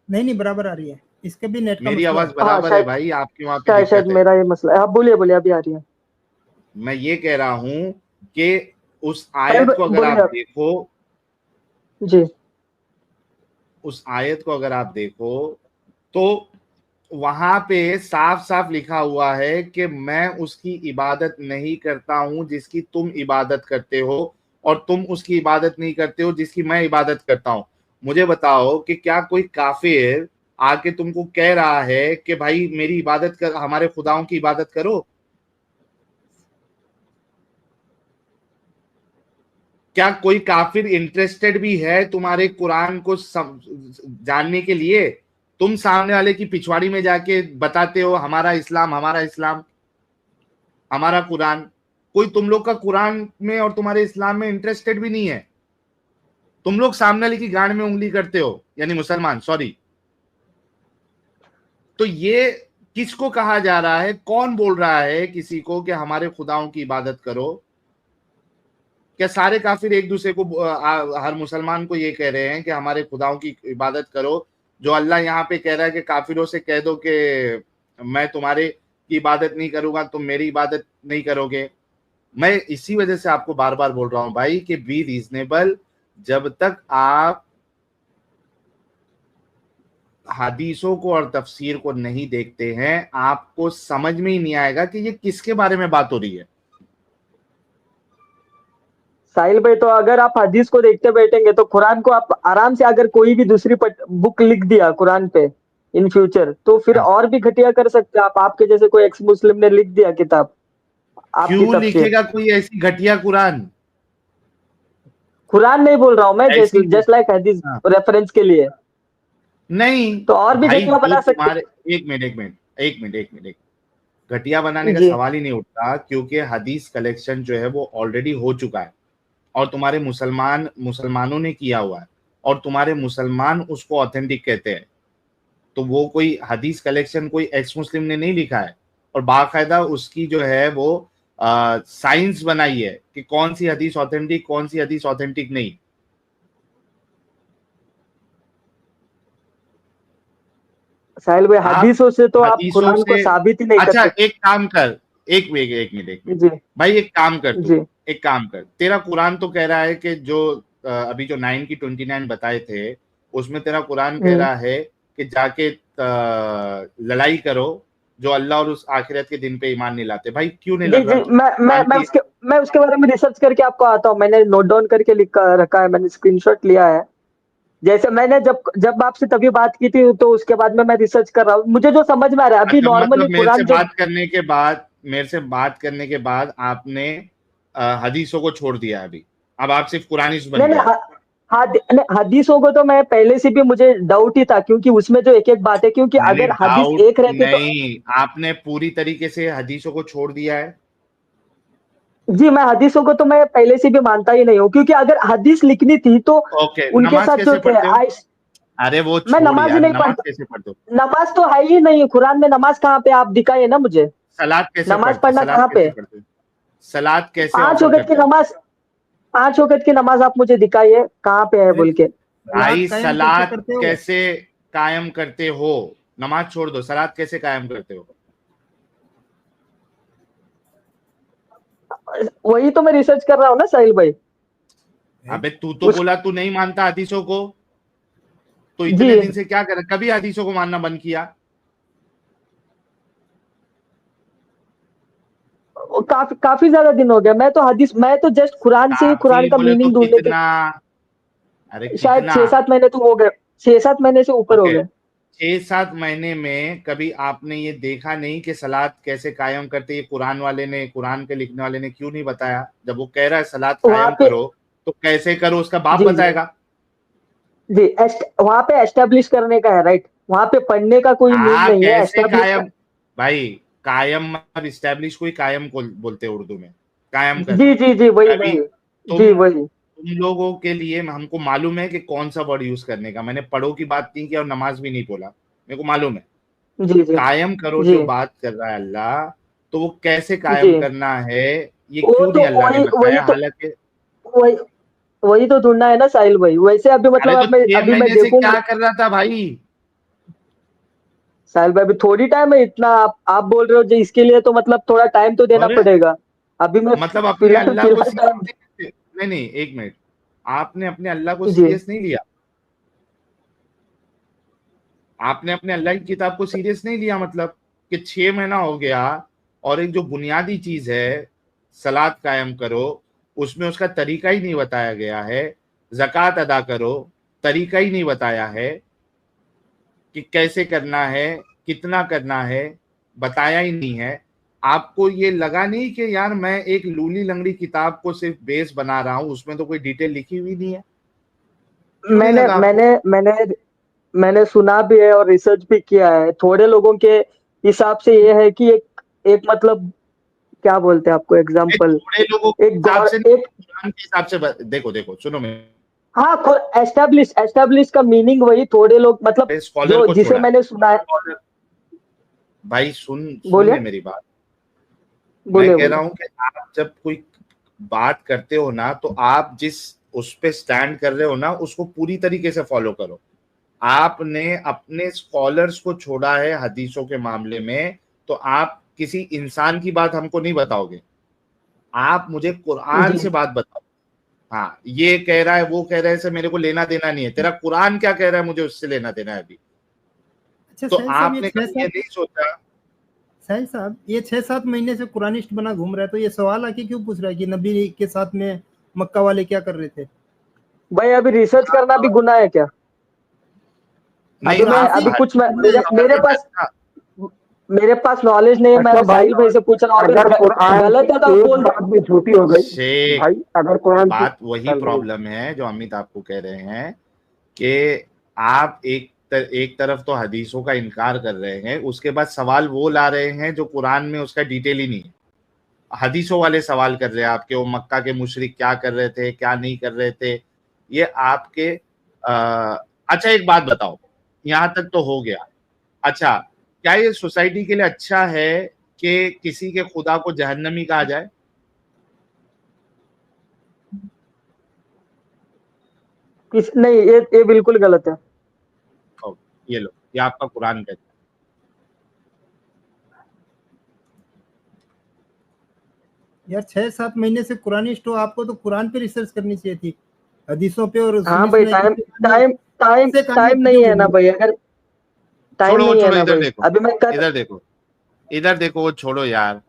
नहीं नहीं, बराबर आ रही है, इसके भी नेट का मेरी मसला आवाज है। हाँ बराबर है शायद, भाई, आपके वहां पे शायद दिक्कत है। मेरा ये मसला है। आप बोलिए बोलिए, अभी आ रही है। मैं ये कह रहा हूं कि उस साहिल आयत को भाई अगर बोलिए आप आप। देखो, जी उस आयत को अगर आप देखो तो वहां पे साफ साफ लिखा हुआ है कि मैं उसकी इबादत नहीं करता हूं जिसकी तुम इबादत करते हो, और तुम उसकी इबादत नहीं करते हो जिसकी मैं इबादत करता हूं। मुझे बताओ कि क्या कोई काफिर आके तुमको कह रहा है कि भाई मेरी इबादत कर, हमारे खुदाओं की इबादत करो? क्या कोई काफिर इंटरेस्टेड भी है तुम्हारे कुरान को जानने के लिए? तुम सामने वाले की पिछवाड़ी में जाके बताते हो हमारा इस्लाम, हमारा इस्लाम, हमारा कुरान। कोई तुम लोग का कुरान में और तुम्हारे इस्लाम में इंटरेस्टेड भी नहीं है। तुम लोग सामने वाले की गांड में उंगली करते हो, यानी मुसलमान, सॉरी। तो ये किसको कहा जा रहा है? कौन बोल रहा है किसी को कि हमारे खुदाओं की इबादत करो? क्या सारे काफिर एक दूसरे को हर मुसलमान को ये कह रहे हैं कि हमारे खुदाओं की इबादत करो? जो अल्लाह यहाँ पे कह रहा है कि काफिरों से कह दो कि मैं तुम्हारे की इबादत नहीं करूंगा, तुम मेरी इबादत नहीं करोगे। मैं इसी वजह से आपको बार बार बोल रहा हूं भाई कि बी रीजनेबल। जब तक आप हदीसों को और तफसीर को नहीं देखते हैं, आपको समझ में ही नहीं आएगा कि ये किसके बारे में बात हो रही है। साहिल भाई, तो अगर आप हदीस को देखते बैठेंगे तो कुरान को आप आराम से, अगर कोई भी दूसरी बुक लिख दिया कुरान पे इन फ्यूचर, तो फिर हाँ। और भी घटिया कर सकते हैं आप। आपके जैसे कोई एक्स मुस्लिम ने लिख दिया किताब आपकी क्यों तफसीर। लिखेगा कोई ऐसी घटिया कुरान? कुरान नहीं बोल रहा हूं मैं, ऐसी जस्ट लाइक हदीस हाँ। रेफरेंस के लिए, नहीं तो और भी भाई, घटिया बना जो सकते तुम्हारे एक मिनट घटिया बनाने का जी। सवाल ही नहीं उठता, क्योंकि हदीस कलेक्शन जो है वो ऑलरेडी हो चुका है और तुम्हारे मुसलमानों ने किया हुआ है और तुम्हारे मुसलमान उसको ऑथेंटिक कहते हैं। तो वो कोई हदीस कलेक्शन कोई एक्स मुस्लिम ने नहीं लिखा है और बाकायदा उसकी जो है वो साइंस बनाई है कि कौन सी हदीस ऑथेंटिक, कौन सी हदीस ऑथेंटिक नहीं। साहिल भाई, आप हदीसों से तो आप हदीसों कुरान को से साबित ही नहीं कर अच्छा सकते। एक काम कर, एक मिनट जी भाई, एक काम कर तू, जी एक काम कर। तेरा कुरान तो कह रहा है कि जो अभी जो 9 की 29 बताए थे, उसमें तेरा कुरान कह रहा है कि जाके लड़ाई करो जो अल्लाह और उस आखिरत के दिन पे ईमान नहीं लाते। भाई क्यों नहीं जी लड़ रहा जी, तू? मैं उसके बारे में रिसर्च करके आपको आता हूँ। मैंने नोट डाउन करके लिखा रखा है, मैंने स्क्रीनशॉट लिया है। जैसे मैंने जब आपसे तभी बात की थी, तो उसके बाद में मैं रिसर्च कर रहा हूँ। मुझे जो समझ में आ रहा है अभी अच्छा, नॉर्मली मतलब कुरान जो मेरे से बात करने के बाद आपने हदीसों को छोड़ दिया अभी, अब आप सिर्फ कुरानिस्ट बन नहीं गए। नहीं, हदीसों को तो मैं पहले से भी मुझे डाउट ही था, क्योंकि उसमें जो एक एक बात है, क्योंकि नहीं नहीं, अगर हदीस डाउट एक रहती तो नहीं, आपने पूरी तरीके से हदीसों को छोड़ दिया है। जी, मैं हदीसों को तो मैं पहले से भी मानता ही नहीं हूँ, क्योंकि अगर हदीस लिखनी थी तो ओके, उनके नमाज साथ जो कैसे थे पढ़ते हो? अरे वो मैं छोड़ नमाज ही यार, नहीं नमाज पढ़ता। कैसे पढ़ते हो? नमाज तो है ही नहीं कुरान में, नमाज कहाँ पे आप दिखाइए ना मुझे। नमाज पढ़ना कहाँ पे? सलाद कैसे पांच ऑफर वक्त की करते हो? नमाज, 5 वक्त की नमाज आप मुझे दिखाइए कहाँ पे है बोल के। सलाद भाई कायम कैसे सलाद करते हो? कैसे कायम करते हो? नमाज छोड़ दो, सलाद कैसे कायम करते हो? वही तो मैं रिसर्च कर रहा हूँ ना साहिल भाई। अबे तू तो उस बोला तू नहीं मानता हदीसों को, तो जी, इतने दिन से क्या कर, कभी हदीसों को मानना बंद किया? काफी काफी ज्यादा दिन हो गया। मैं तो जस्ट कुरान से ही कुरान काफी का बोले तो मीनिंग ढूंढने के, कितना? अरे शायद कितना? 6-7 महीने तो हो गए, 6-7 महीने से ऊपर हो ओके, गए। 6-7 महीने में कभी आपने ये देखा नहीं कि सलाद कैसे कायम करते? ये कुरान वाले ने, कुरान के लिखने वाले ने क्यों नहीं बताया? जब वो कह रहा है सलाद वहां कायम पे करो, तो कैसे करो उसका बाप जी जी बताएगा। जी, वहां पे एस्टेब्लिश करने का है, राइट? वहां पे पढ़ने का कोई मीन नहीं है, कैसे एस्टेब्लिश कायम? का। भाई कायम मतलब इस्टेब्लिश कोई कायम को बोलते हैं उर्दू में, कायम जी करना। जी जी, वही कभी वही तुम जी वही। तुम लोगों के लिए हमको मालूम है कि कौन सा वर्ड यूज करने का। मैंने पढ़ो की बात नहीं की और नमाज भी नहीं बोला, मेरे को मालूम है। जी जी कायम करो जी जो बात कर रहा है अल्लाह, तो वो कैसे जी, कायम करना है ये वो क्यों तो नहीं अल्लाह ने वही वही बताया? तो हालांकि वही वही तो ढूंढना है ना साहिल भाई। वैसे अभी अरे मतलब तो अब मैं, 6 अभी मैं महीने से देखूंगा क्या कर रहा था भाई? साहिल भाई। अभी थोड़ी टाइम है इतना, आप बोल रहे हो जो इसके लिए, तो मतलब थोड़ा टाइम तो देना अरे पड़ेगा। अभी मैं मतलब अपने फिलहाल अल्लाह को फिलहाल टाइम। सीरियस नहीं नहीं, एक मिनट, आपने अपने अल्लाह को जी सीरियस नहीं लिया? आपने अपने अल्लाह की किताब को सीरियस नहीं लिया? मतलब कि 6 महीना हो गया और एक जो बुनियादी चीज है सलाद कायम करो, उसमें उसका तरीका ही नहीं बताया गया है। ज़कात अदा करो, तरीका ही नहीं बताया है कि कैसे करना है, कितना करना है, बताया ही नहीं है। आपको ये लगा नहीं कि यार मैं एक लूली लंगड़ी किताब को सिर्फ बेस बना रहा हूं, उसमें तो कोई डिटेल लिखी हुई नहीं है? क्यों नहीं मैंने लगा आपको? मैंने मैंने मैंने सुना भी है और रिसर्च भी किया है। थोड़े लोगों के हिसाब से ये है कि एक एक मतलब क्या बोलते हैं आपको, ये एग्जाम्पल, थोड़े लोगों के एक हिसाब गौर से नहीं, एक कुरान के हिसाब से देखो देखो सुनो, मैं हाँ, एस्टेब्लिश एस्टेब्लिश का मीनिंग वही, थोड़े लोग मतलब स्कॉलर जो को जिसे छोड़ा, मैंने सुना है। भाई सुन बोलिए। ले मेरी बात। बोलिए मैं कह रहा बोलिए। हूँ कि आप जब कोई बात करते हो ना, तो आप जिस उस पे स्टैंड कर रहे हो ना, उसको पूरी तरीके से फॉलो करो। आपने अपने स्कॉलर्स को छोड़ा है हदीसों के मामले में, तो आप किसी इंसान की बात हमको नहीं बताओगे, आप मुझे कुरान जी से बात बताओ। हाँ, ये कह रहा है वो कह रहा है, से मेरे को लेना देना नहीं है। तेरा कुरान क्या कह रहा है, मुझे उससे लेना देना है अभी। अच्छा तो साहिल साहब, ये आपने छह कभी ये सात नहीं सोचा? साहिल साहब, ये 6-7 महीने से कुरानिस्ट बना घूम रहा है, तो ये सवाल आके क्यों पूछ रहा है कि नबी के साथ में मक्का वाले क्या कर रहे थे? भाई, अभी रिसर्च करना भी गुनाह है क्या? नहीं, अभी और मैं आप ही अभी कुछ मैं हदीस मेरे पास नॉलेज नहीं है, मैं अच्छा भाई, साहिल भाई से पूछ रहा हूँ। अगर अगर कुरान गलत है तो आप की एक बोल दो। बात भी झूठी हो गई शेख, भाई, अगर कुरान की बात वही प्रॉब्लम है जो अमित आपको कह रहे हैं कि आप एक तरफ तो हदीसों का इनकार कर रहे हैं, उसके बाद सवाल वो ला रहे हैं जो कुरान में उसका डिटेल ही नहीं है। हदीसों वाले सवाल कर रहे हैं आपके, वो मक्का के मुशरिक क्या कर रहे थे, क्या नहीं कर रहे थे, ये आपके अच्छा एक बात बताओ, यहाँ तक तो हो गया। अच्छा, क्या ये सोसाइटी के लिए अच्छा है कि किसी के खुदा को जहन्नमी कहा जाए? नहीं, ये बिल्कुल गलत है। ये लो, ये आपका कुरान कहता है। यार 6-7 महीने से कुरानिस्ट हो, आपको तो कुरान पे रिसर्च करनी चाहिए थी, हदीसों पे और हाँ सुन्नी भाई, सुनाई टाइम किससे कहानी टाइम टाइम किससे कहानियों टाइम पे नहीं क्यों है घूम ना रहे भाई। अगर टाइम छोड़ो वो नहीं है छोड़ो, ना इधर भाई, देखो, अभी मैं कर। इधर देखो, इधर देखो, वो छोड़ो यार।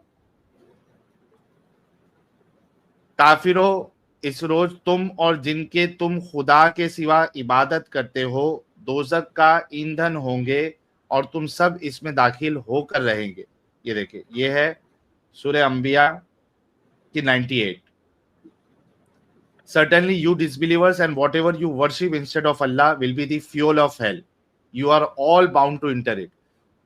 काफिरों, इस रोज तुम और जिनके तुम खुदा के सिवा इबादत करते हो दोजक का ईंधन होंगे और तुम सब इसमें दाखिल होकर रहेंगे। ये देखिए, ये है सूरह अंबिया की 98। Certainly you disbelievers and whatever you worship instead of Allah will be the fuel of hell. You are all bound to enter it.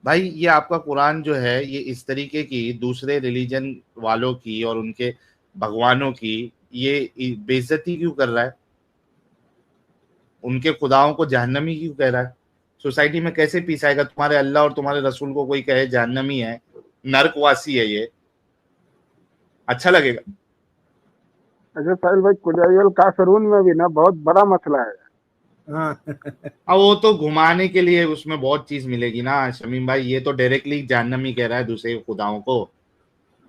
भाई ये आपका कुरान जो है, ये इस तरीके की दूसरे रिलीजन वालों की और उनके भगवानों की ये बेइज्जती क्यों कर रहा है? उनके खुदाओं को जहन्नमी क्यों कह रहा है? सोसाइटी में कैसे पीस आएगा? तुम्हारे अल्लाह और तुम्हारे रसूल को कोई कहे जहन्नमी है, नरकवासी है, ये अच्छा लगेगा? अच्छा साहिल भाई, कुजाइल काफिरून में भी ना बहुत बड़ा मसला है। हाँ अब वो तो घुमाने के लिए उसमें बहुत चीज मिलेगी ना शमीम भाई, ये तो डायरेक्टली जहन्नमी कह रहा है दूसरे खुदाओं को।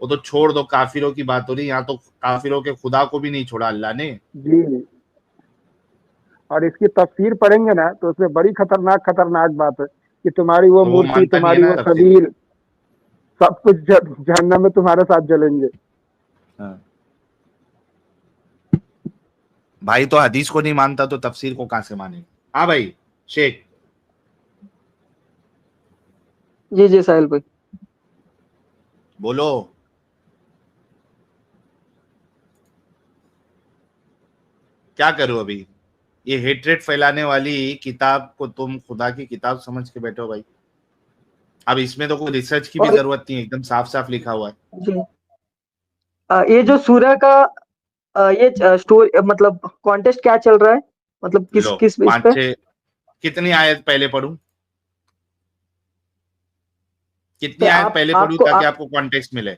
वो तो छोड़ दो, काफिरों की बात हो रही है यहाँ, तो काफिरों के खुदा को भी नहीं छोड़ा अल्लाह ने। जी, और इसकी तफसीर पढ़ेंगे ना तो उसमें बड़ी खतरनाक बात है कि तुम्हारी वो तो वो मूर्ति, मानता नहीं है तुम्हारी ना वो तफसीर। सबील, सब कुछ जहन्नम में तुम्हारे साथ जलेंगे। हाँ। भाई तो हदीस को नहीं मानता तो तफसीर को कहां से मानेगा? हाँ भाई शेख, जी जी साहिल भाई। बोलो। क्या करो अभी? ये हेट्रेट फैलाने वाली किताब को तुम खुदा की किताब समझ के बैठो भाई। अब इसमें तो कोई रिसर्च की भी और जरूरत नहीं है, एकदम साफ साफ लिखा हुआ है। जी, ये जो सूर्य का ये स्टोरी मतलब कॉन्टेस्ट क्या चल रहा है, मतलब किस लो, किस इस 5 पे? 6 कितनी आयत पहले पढ़ूं? कितनी तो आयत आप पहले पढ़ूं आपको ताकि आप आपको कॉन्टेक्स्ट मिले?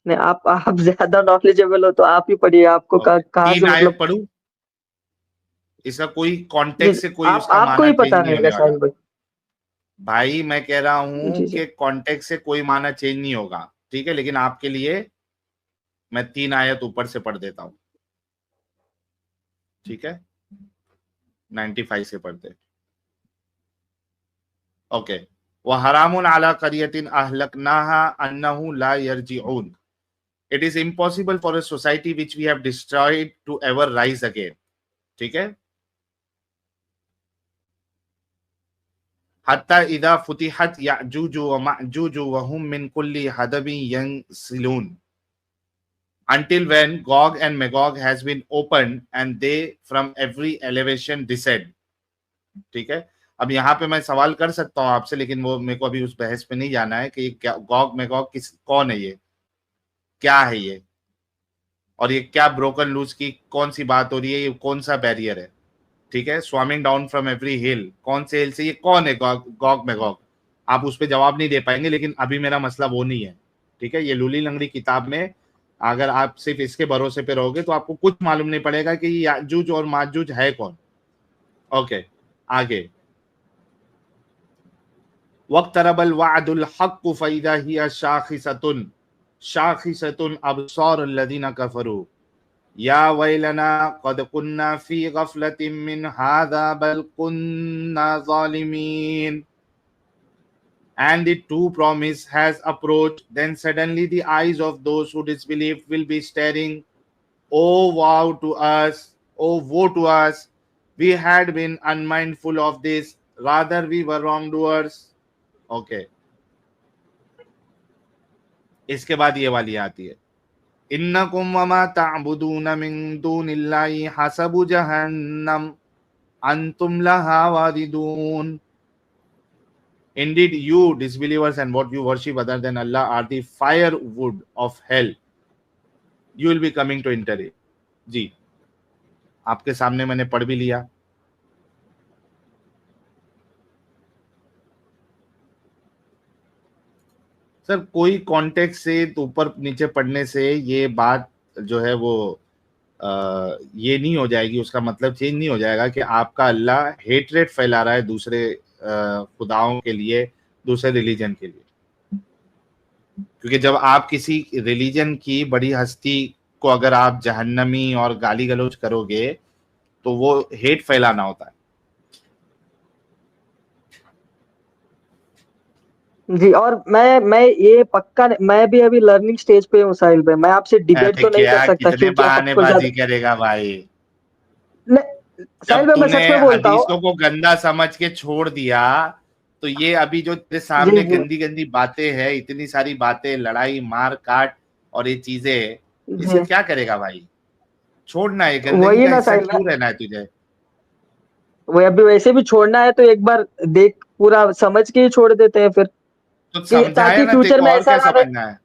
नहीं, आप ज्यादा नॉलेजेबल हो तो आप ही पढ़िए। आपको ओके, कहाँ से 3 आयत मतलब? पढ़ूं? इसका कोई जी, कॉन्टेक्स्ट से कोई आप उसका आपको माना ही चेंज पता नहीं रहेगा होने वाला। साहिल भाई। भाई मैं कह रहा हूं जी जी। कि कॉन्टेक्स्ट से कोई माना चेंज नहीं होगा, ठीक है, लेकिन आपके लिए मैं 3 आयत ऊपर से पढ़ देता हूं, ठीक है? 95 से पढ़ते। ओके, वह हरामुन अला करियतिन अहलकनाहा अन्नहु ला यरजिऊन। It is impossible for a society which we have destroyed to ever rise again. ठीक है? हत्ता इदा फुतिहत याजूज व माजूज व हुम मिन कुल्ली हदबin यंसिलून, until when Gog and Magog has been opened and they from every elevation descend। ठीक है? अब यहाँ पे मैं सवाल कर सकता हूँ आपसे, लेकिन वो मेरे को अभी उस बहस पे नहीं जाना है कि ये क्या गॉग मैगॉग कौन है, ये क्या है ये, और ये क्या ब्रोकन लूज की कौन सी बात हो रही है, ये कौन सा बैरियर है? ठीक है? स्वामिंग डाउन फ्रॉम एवरी हिल, कौन से हिल से, ये कौन है गॉग मैगॉग? आप उस पर जवाब नहीं दे पाएंगे, लेकिन अभी मेरा मसला वो नहीं है, ठीक है। ये लूली लंगड़ी किताब में अगर आप सिर्फ इसके भरोसे पे रहोगे तो आपको कुछ मालूम नहीं पड़ेगा कि याजूज और माजूज है कौन। ओके, आगे। वक्तरबल वअदुल हक़्क़ु फ़इज़ा हिय शाख़िसतुन अब्सारुल्लज़ीना कफ़रू या वैलना क़द कुन्ना फ़ी ग़फ़लतिन मिन हाज़ा बल कुन्ना ज़ालिमीन। And the true promise has approached. Then suddenly the eyes of those who disbelieved will be staring. Oh, woe to us! Oh, woe to us! We had been unmindful of this. Rather, we were wrongdoers. Okay. इसके बाद ये वाली आती है, इन्नकुम वमा तअबुदून मिन दूनिल्लाहि हसबु जहन्नम अंतुम लहा वारिदून। Indeed, you disbelievers and what you worship other than Allah are the firewood of hell. You will be coming to enter it. जी, आपके सामने मैंने पढ़ भी लिया। सर कोई कॉन्टेक्स्ट से ऊपर नीचे पढ़ने से ये बात जो है वो ये नहीं हो जाएगी, उसका मतलब चेंज नहीं हो जाएगा कि आपका अल्लाह हेटरेट फैला रहा है दूसरे खुदाओं के लिए, दूसरे रिलीजन के लिए। क्योंकि जब आप किसी रिलीजन की बड़ी हस्ती को अगर आप जहन्नमी और गाली गलौज करोगे तो वो हेट फैलाना होता है। जी, और मैं ये पक्का, मैं भी अभी लर्निंग स्टेज पे हूँ साहिल भाई, मैं आपसे डिबेट तो नहीं कर सकता कितने क्योंकि बहानेबाजी करेगा भाई। साहिल जब भाई मैं तूने सच में बोलता हूँ, हदीसों को गंदा समझ के छोड़ दिया तो ये अभी जो तेरे सामने जी, जी, गंदी गंदी बातें हैं, इतनी सारी बातें, लड़ाई मार काट और ये चीजें, इसे जी, क्या करेगा भाई? छोड़ना है, गंदगी वही का ना हिस्सा साहिल भाई, क्यों रहना है तुझे? वो अभी वैसे भी छोड़ना है तो एक बार देख पूरा समझ के ही छोड़ देते हैं फिर, तो कि समझाया ताकि ना, तेरे फ्यूचर को में और ऐसा क्या ना रहे। समझना है?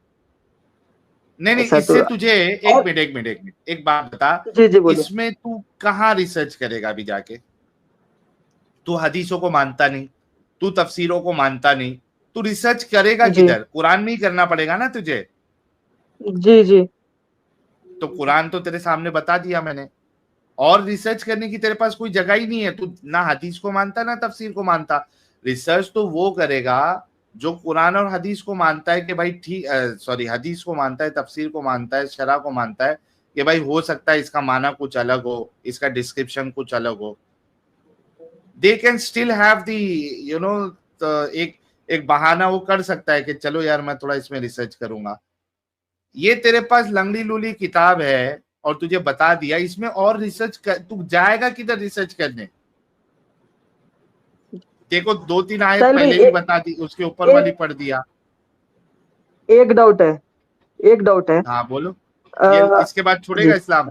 नहीं, ऐसा तो, इससे तुझे और एक मिनट एक बात बता, जी जी बोलिए। इसमें तू कहाँ रिसर्च करेगा अभी जाके? तू हदीसों को मानता नहीं, तू तफसीरों को मानता नहीं, तू रिसर्च करेगा जी किधर? कुरान में ही करना पड़ेगा ना तुझे। जी जी तो कुरान तो तेरे सामने बता दिया मैंने, और रिसर्च करने की तेरे पास कोई जगह ही नहीं है। तू ना हदीस को मानता ना तफसीर को मानता। रिसर्च तो वो करेगा जो कुरान और हदीस को मानता है कि भाई ठीक, सॉरी, हदीस को मानता है, तफसीर को मानता है, शरा को मानता है कि भाई हो सकता है इसका माना कुछ अलग हो, इसका डिस्क्रिप्शन कुछ अलग हो। They can still have the, you know, एक बहाना वो कर सकता है कि चलो यार मैं थोड़ा इसमें रिसर्च करूंगा। ये तेरे पास लंगड़ी लूली किताब है और तुझे बता दिया, इसमें और रिसर्च कर, तू जाएगा किधर रिसर्च करने? तेरे को 2-3 आयत साहिल भाई, पहले भी बता दी, उसके ऊपर वाली पढ़ दिया। एक डाउट है, एक डाउट है। हाँ बोलो। ये अ, इसके बाद छोड़ेगा जी, इस्लाम?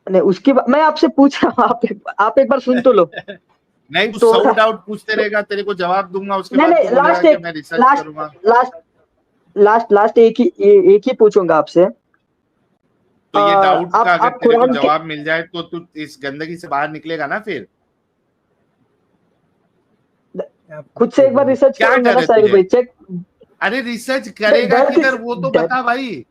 नहीं उसकी मैं आपसे पूछ रहा हूँ, आप एक बार सुन तो लो। नहीं, तू तो 100 डाउट पूछते रहेगा, तेरे को जवाब दूंगा, उसके नहीं बाद नहीं, तू बोलेगा कि मैं रिसर्च करूंगा। लास्ट एक ही पूछूंगा आपसे। तो ये डाउट का अगर आप तेरे को कुरान के, जवाब मिल जाए तो तू इस गंदगी से बाहर निकलेगा ना फिर। खुद से एक बार रिसर्च क्या करूंगा डर ना है साहिल तुझे? भाई, चेक। अरे रिसर्च करेगा डर किधर, किस वो तो डर, बता भाई।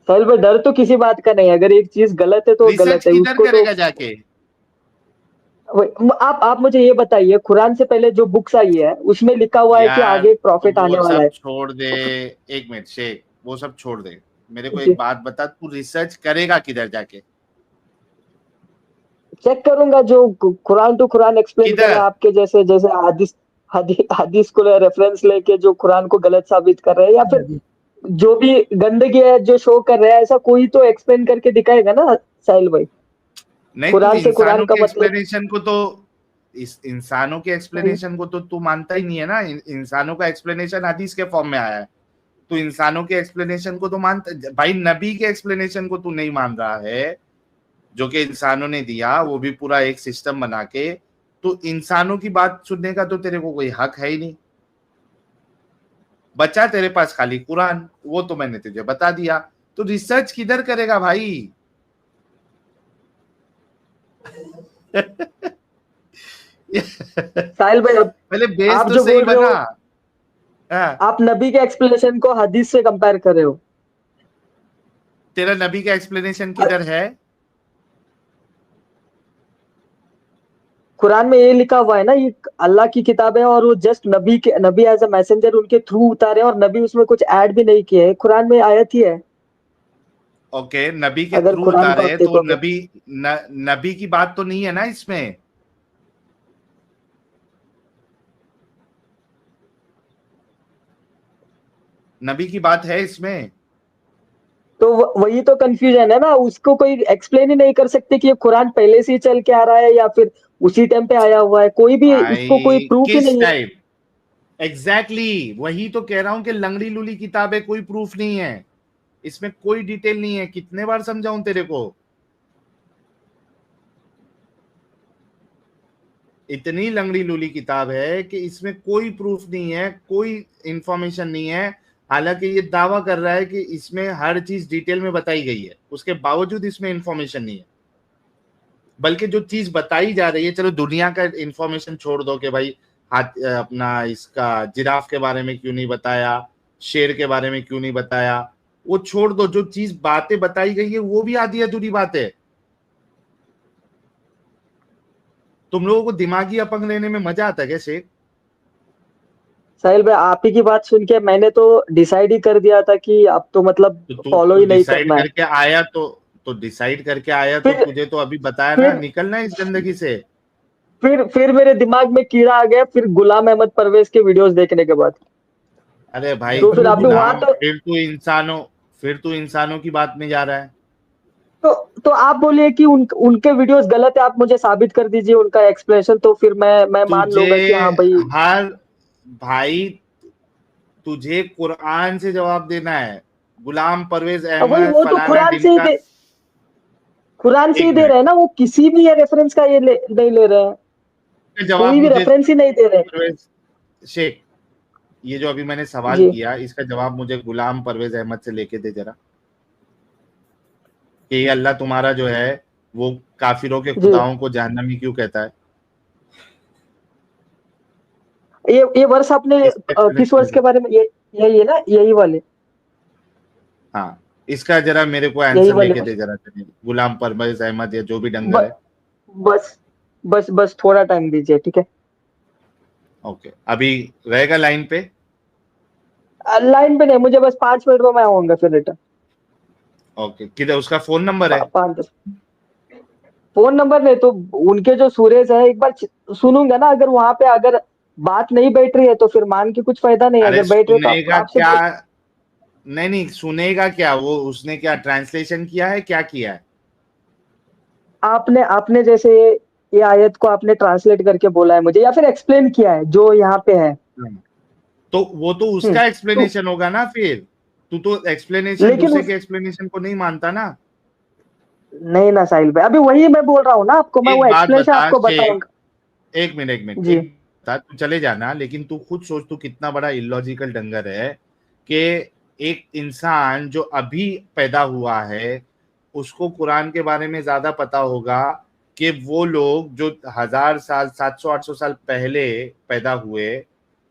साहिल भाई डर तो किसी बात का नहीं है, अगर एक चीज गलत है तो वो रिसर्च गलत है, किधर उसको तो करेगा जाके? आप मुझे ये बताइए, कुरान से पहले जो बुक्स आई है उसमें लिखा हुआ है कि यार आगे तो प्रॉफिट वो आने वाला सब है। छोड़ दे। एक मिनट शेख, वो सब छोड़ दे, मेरे को जी, एक बात बता, तू रिसर्च करेगा किधर जाके? चेक करूंगा जो कुरान टू कुरान एक्सप्लेन कर रहा किधर? है, आपके जैसे जैसे हदीस को रेफरेंस लेके जो कुरान को गलत साबित कर रहे हैं, या फिर जो भी गंदगी है जो शो कर रहा है, ऐसा कोई तो एक्सप्लेन करके दिखाएगा ना साहिल भाई। नहीं, तू कुरान से कुरान इंसानों का के मतलब, एक्सप्लेनेशन को तो, इस इंसानों के एक्सप्लेनेशन को तो तू मानता ही नहीं है ना। इंसानों का एक्सप्लेनेशन हदीस के फॉर्म में आया है, तो इंसानों के एक्सप्लेनेशन को तो मानता भाई। नबी के एक्सप्लेनेशन को तू नहीं मान रहा है, जो कि इंसानों ने दिया, वो भी पूरा एक सिस्टम बना के। तो इंसानों की बात सुनने का तो तेरे को कोई हक है ही नहीं। बचा तेरे पास खाली कुरान, वो तो मैंने तुझे बता दिया। तो रिसर्च किधर करेगा भाई? साहिल भाई, अब पहले बेस आप तो जो सही बोल रहे बना। हो, हाँ, आप नबी के एक्सप्लेनेशन को हदीस से कंपेयर कर रहे हो। तेरा नबी का एक्सप्लेनेशन किधर है? कुरान में ये लिखा हुआ है ना, ये अल्लाह की किताब है और वो just Nabi as a messenger उनके थ्रू उतारे, और नबी उसमें कुछ ऐड भी नहीं किए हैं। कुरान में आयत ही है, ओके, नबी के अगर थ्रू कुरान को उतारे आप तो देखोगे। नबी की बात तो नहीं है ना इसमें? नबी की बात है इसमें? तो वही तो कंफ्यूजन है ना, उसको कोई एक्सप्लेन ही नहीं कर सकते कि ये कुरान पहले से ही चल के आ रहा है या फिर उसी टाइम पे आया हुआ है। कोई भी उसको कोई भाई प्रूफ ही किस नहीं है। टाइप? एग्जैक्टली वही तो कह रहा हूं कि लंगड़ी लूली किताब है, कोई प्रूफ नहीं है इसमें, कोई डिटेल नहीं है। कितने बार समझाऊं तेरे को? इतनी लंगड़ी लूली किताब है कि इसमें कोई प्रूफ नहीं है, कोई इंफॉर्मेशन नहीं है। हालांकि ये दावा कर रहा है कि इसमें हर चीज डिटेल में बताई गई है, उसके बावजूद इसमें इंफॉर्मेशन नहीं है। बल्कि जो चीज बताई जा रही है, चलो दुनिया का इंफॉर्मेशन छोड़ दो कि भाई हाथ अपना इसका जिराफ के बारे में क्यों नहीं बताया, शेर के बारे में क्यों नहीं बताया, वो छोड़ दो। जो चीज बातें बताई गई है वो भी आधी अधूरी बात है। तुम लोगों को दिमागी अपंग लेने में मजा आता है कैसे? साहिल भाई, आप ही की बात सुन के मैंने तो डिसाइड ही कर दिया था कि अब तो मतलब तो फॉलो तू ही नहीं डिसाइड करना है। करके आया तो डिसाइड करके आया तो फिर तुझे तो अभी बताया ना, फिर निकलना है इस गंदगी से। फिर मेरे दिमाग में कीड़ा आ गया, फिर गुलाम अहमद परवेज के वीडियोस देखने के बाद। अरे भाई तो फिर तू अभी वहां गुलाम, तो फिर तू इंसानों की बात में जा रहा है। तो तो आप बोलिए कि उनके वीडियोस गलत है, आप मुझे साबित कर दीजिए उनका एक्सप्लेनेशन, तो फिर मैं मान तुझे लूंगा कि हाँ भाई। हर भाई तुझे कुरान से जवाब देना है। गुलाम परवेज अब वही, अहमद वो तो फलाना ढिमका। कुरान से ही एक दे मिनट रहे हैं ना, वो किसी भी ये रेफरेंस का ये नहीं ले रहे हैं। का जवाब कोई भी मुझे, रेफरेंस ही नहीं दे रहे। परवेज शेख, ये जो अभी मैंने सवाल जी किया इसका जवाब मुझे गुलाम परवेज अहमद से लेके दे जरा, कि ये अल्लाह तुम्हारा जो है वो काफिरों के जी, खुदाओं को जहन्नमी क्यों कहता है? ये वर्ष आपने इसका किस explanation वर्ष दे। के बारे में, ये यही है ना, यही वाले, हाँ, इसका जरा मेरे को यही आंसर वाले लेके वर्ष। दे जरा तेरे, गुलाम परवेज अहमद या जो भी डंगर ब, है। बस बस थोड़ा टाइम दीजिए, ठीक है। ओके, अभी रहेगा लाइन पे? लाइन पे नहीं, मुझे बस 5 मिनट में मैं आऊंगा फिर रिटर्न। ओके, किधर उसका फोन नंबर है? 5-10 फोन नंबर नहीं तो उनके जो सूरज है, एक बार सुनूंगा ना। अगर वहां पे अगर बात नहीं बैठ रही है तो फिर मान के कुछ फायदा नहीं है, अरे अगर बैठ रही है तो सुनेगा आपसे क्या? बात। नहीं नहीं, सुनेगा क्या? वो उसने क्या ट्रांसलेशन किया है, क्या किया है? आपने आपने जैसे ये आयत को आपने ट्रांसलेट करके बोला है मुझे, या फिर एक्सप्लेन किया है जो यहाँ पे है। तो वो तो उसका तो एक्सप्लेनेशन होगा ना फिर। तू तो एक्सप्लेनेशन लेकिन दूसरे के एक्सप्लेनेशन को नहीं मानता ना। नहीं ना साहिल भाई, अभी वही मैं बोल रहा हूँ ना आपको, मैं वो एक बात एक्सप्लेनेशन बता आपको शेख, बताऊंगा। एक मिनट जी, बता, तू चले जाना, लेकिन तू खुद सोच तू कितना बड़ा इलॉजिकल डंगर है कि एक इंसान जो अभी पैदा हुआ है उसको कुरान के बारे में ज्यादा पता होगा कि वो लोग जो 1000 साल 700 800 साल पहले पैदा हुए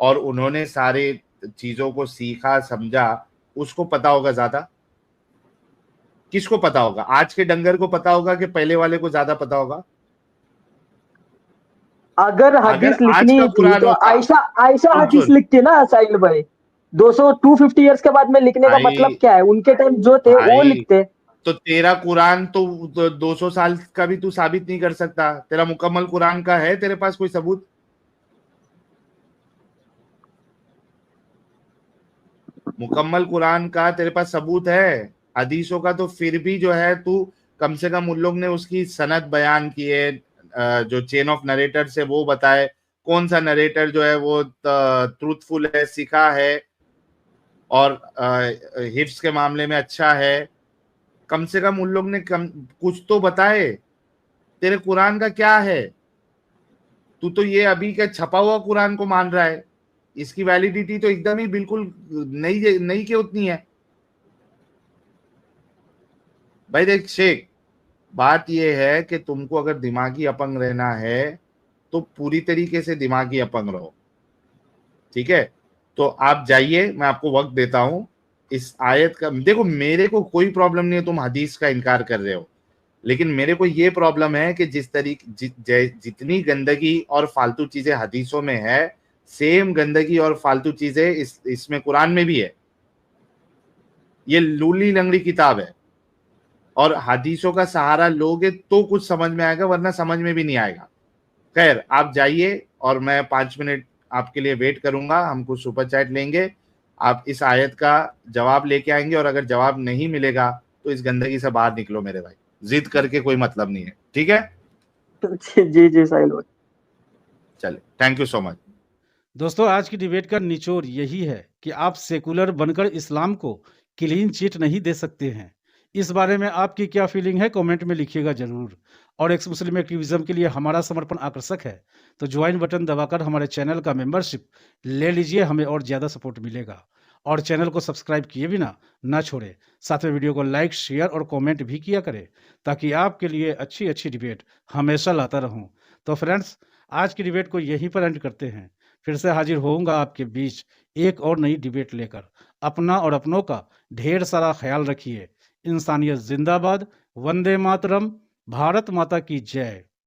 और उन्होंने सारे चीजों को सीखा समझा, उसको पता होगा ज्यादा। किसको पता होगा? आज के डंगर को पता होगा कि पहले वाले को ज्यादा पता होगा? अगर अगर हदीस आज लिखनी का थी कुरान तो होता, आयशा आयशा सुन हदीस सुन लिखती ना साहिल भाई। 250 ईयर्स के बाद में लिखने का मतलब भाई, क्या है, उनके टाइम जो थे वो भाई लिखते। तो तेरा कुरान तो 200 साल का भी तू साबित नहीं कर सकता। तेरा मुकम्मल कुरान का है तेरे पास कोई सबूत? मुकम्मल कुरान का तेरे पास सबूत है? हदीसों का तो फिर भी जो है तू, कम से कम उन लोग ने उसकी सनद बयान की है, जो चेन ऑफ नरेटर से वो बताए कौन सा नरेटर जो है वो ट्रूथफुल है, सिखा है और हिफ्स के मामले में अच्छा है। कम से कम उन लोग ने कुछ तो बताए। तेरे कुरान का क्या है? तू तो ये अभी का छपा हुआ कुरान को मान रहा है। इसकी वैलिडिटी तो एकदम ही बिल्कुल नई नई के उतनी है। भाई देख शेख, बात यह है कि तुमको अगर दिमागी अपंग रहना है तो पूरी तरीके से दिमागी अपंग रहो, ठीक है। तो आप जाइए, मैं आपको वक्त देता हूं इस आयत का। देखो मेरे को कोई प्रॉब्लम नहीं है तुम हदीस का इनकार कर रहे हो, लेकिन मेरे को ये प्रॉब्लम है कि जिस तरीके जितनी गंदगी और फालतू चीजें हदीसों में है, सेम गंदगी और फालतू चीजें इसमें कुरान में भी है। ये लूली लंगड़ी किताब है, और हदीसों का सहारा लोगे तो कुछ समझ में आएगा, वरना समझ में भी नहीं आएगा। खैर, आप जाइए और मैं 5 मिनट आपके लिए वेट करूंगा, हम कुछ सुपर चैट लेंगे, आप इस आयत का जवाब लेके आएंगे, और अगर जवाब नहीं मिलेगा तो इस गंदगी से बाहर निकलो मेरे भाई, जिद करके कोई मतलब नहीं है, ठीक है। जी जी साहिल भाई, चले, थैंक यू सो मच। दोस्तों, आज की डिबेट का निचोड़ यही है कि आप सेकुलर बनकर इस्लाम को क्लीन चिट नहीं दे सकते हैं। इस बारे में आपकी क्या फीलिंग है, कमेंट में लिखिएगा जरूर। और एक्स मुस्लिम एक्टिविज्म के लिए हमारा समर्पण आकर्षक है, तो ज्वाइन बटन दबाकर हमारे चैनल का मेंबरशिप ले लीजिए, हमें और ज़्यादा सपोर्ट मिलेगा। और चैनल को सब्सक्राइब किए बिना ना छोड़े, साथ में वीडियो को लाइक, शेयर और कमेंट भी किया करें, ताकि आपके लिए अच्छी अच्छी डिबेट हमेशा लाता रहूं। तो फ्रेंड्स, आज की डिबेट को यहीं पर एंड करते हैं। फिर से हाजिर होऊंगा आपके बीच एक और नई डिबेट लेकर। अपना और अपनों का ढेर सारा ख्याल रखिए। इंसानियत जिंदाबाद, वंदे मातरम, भारत माता की जय।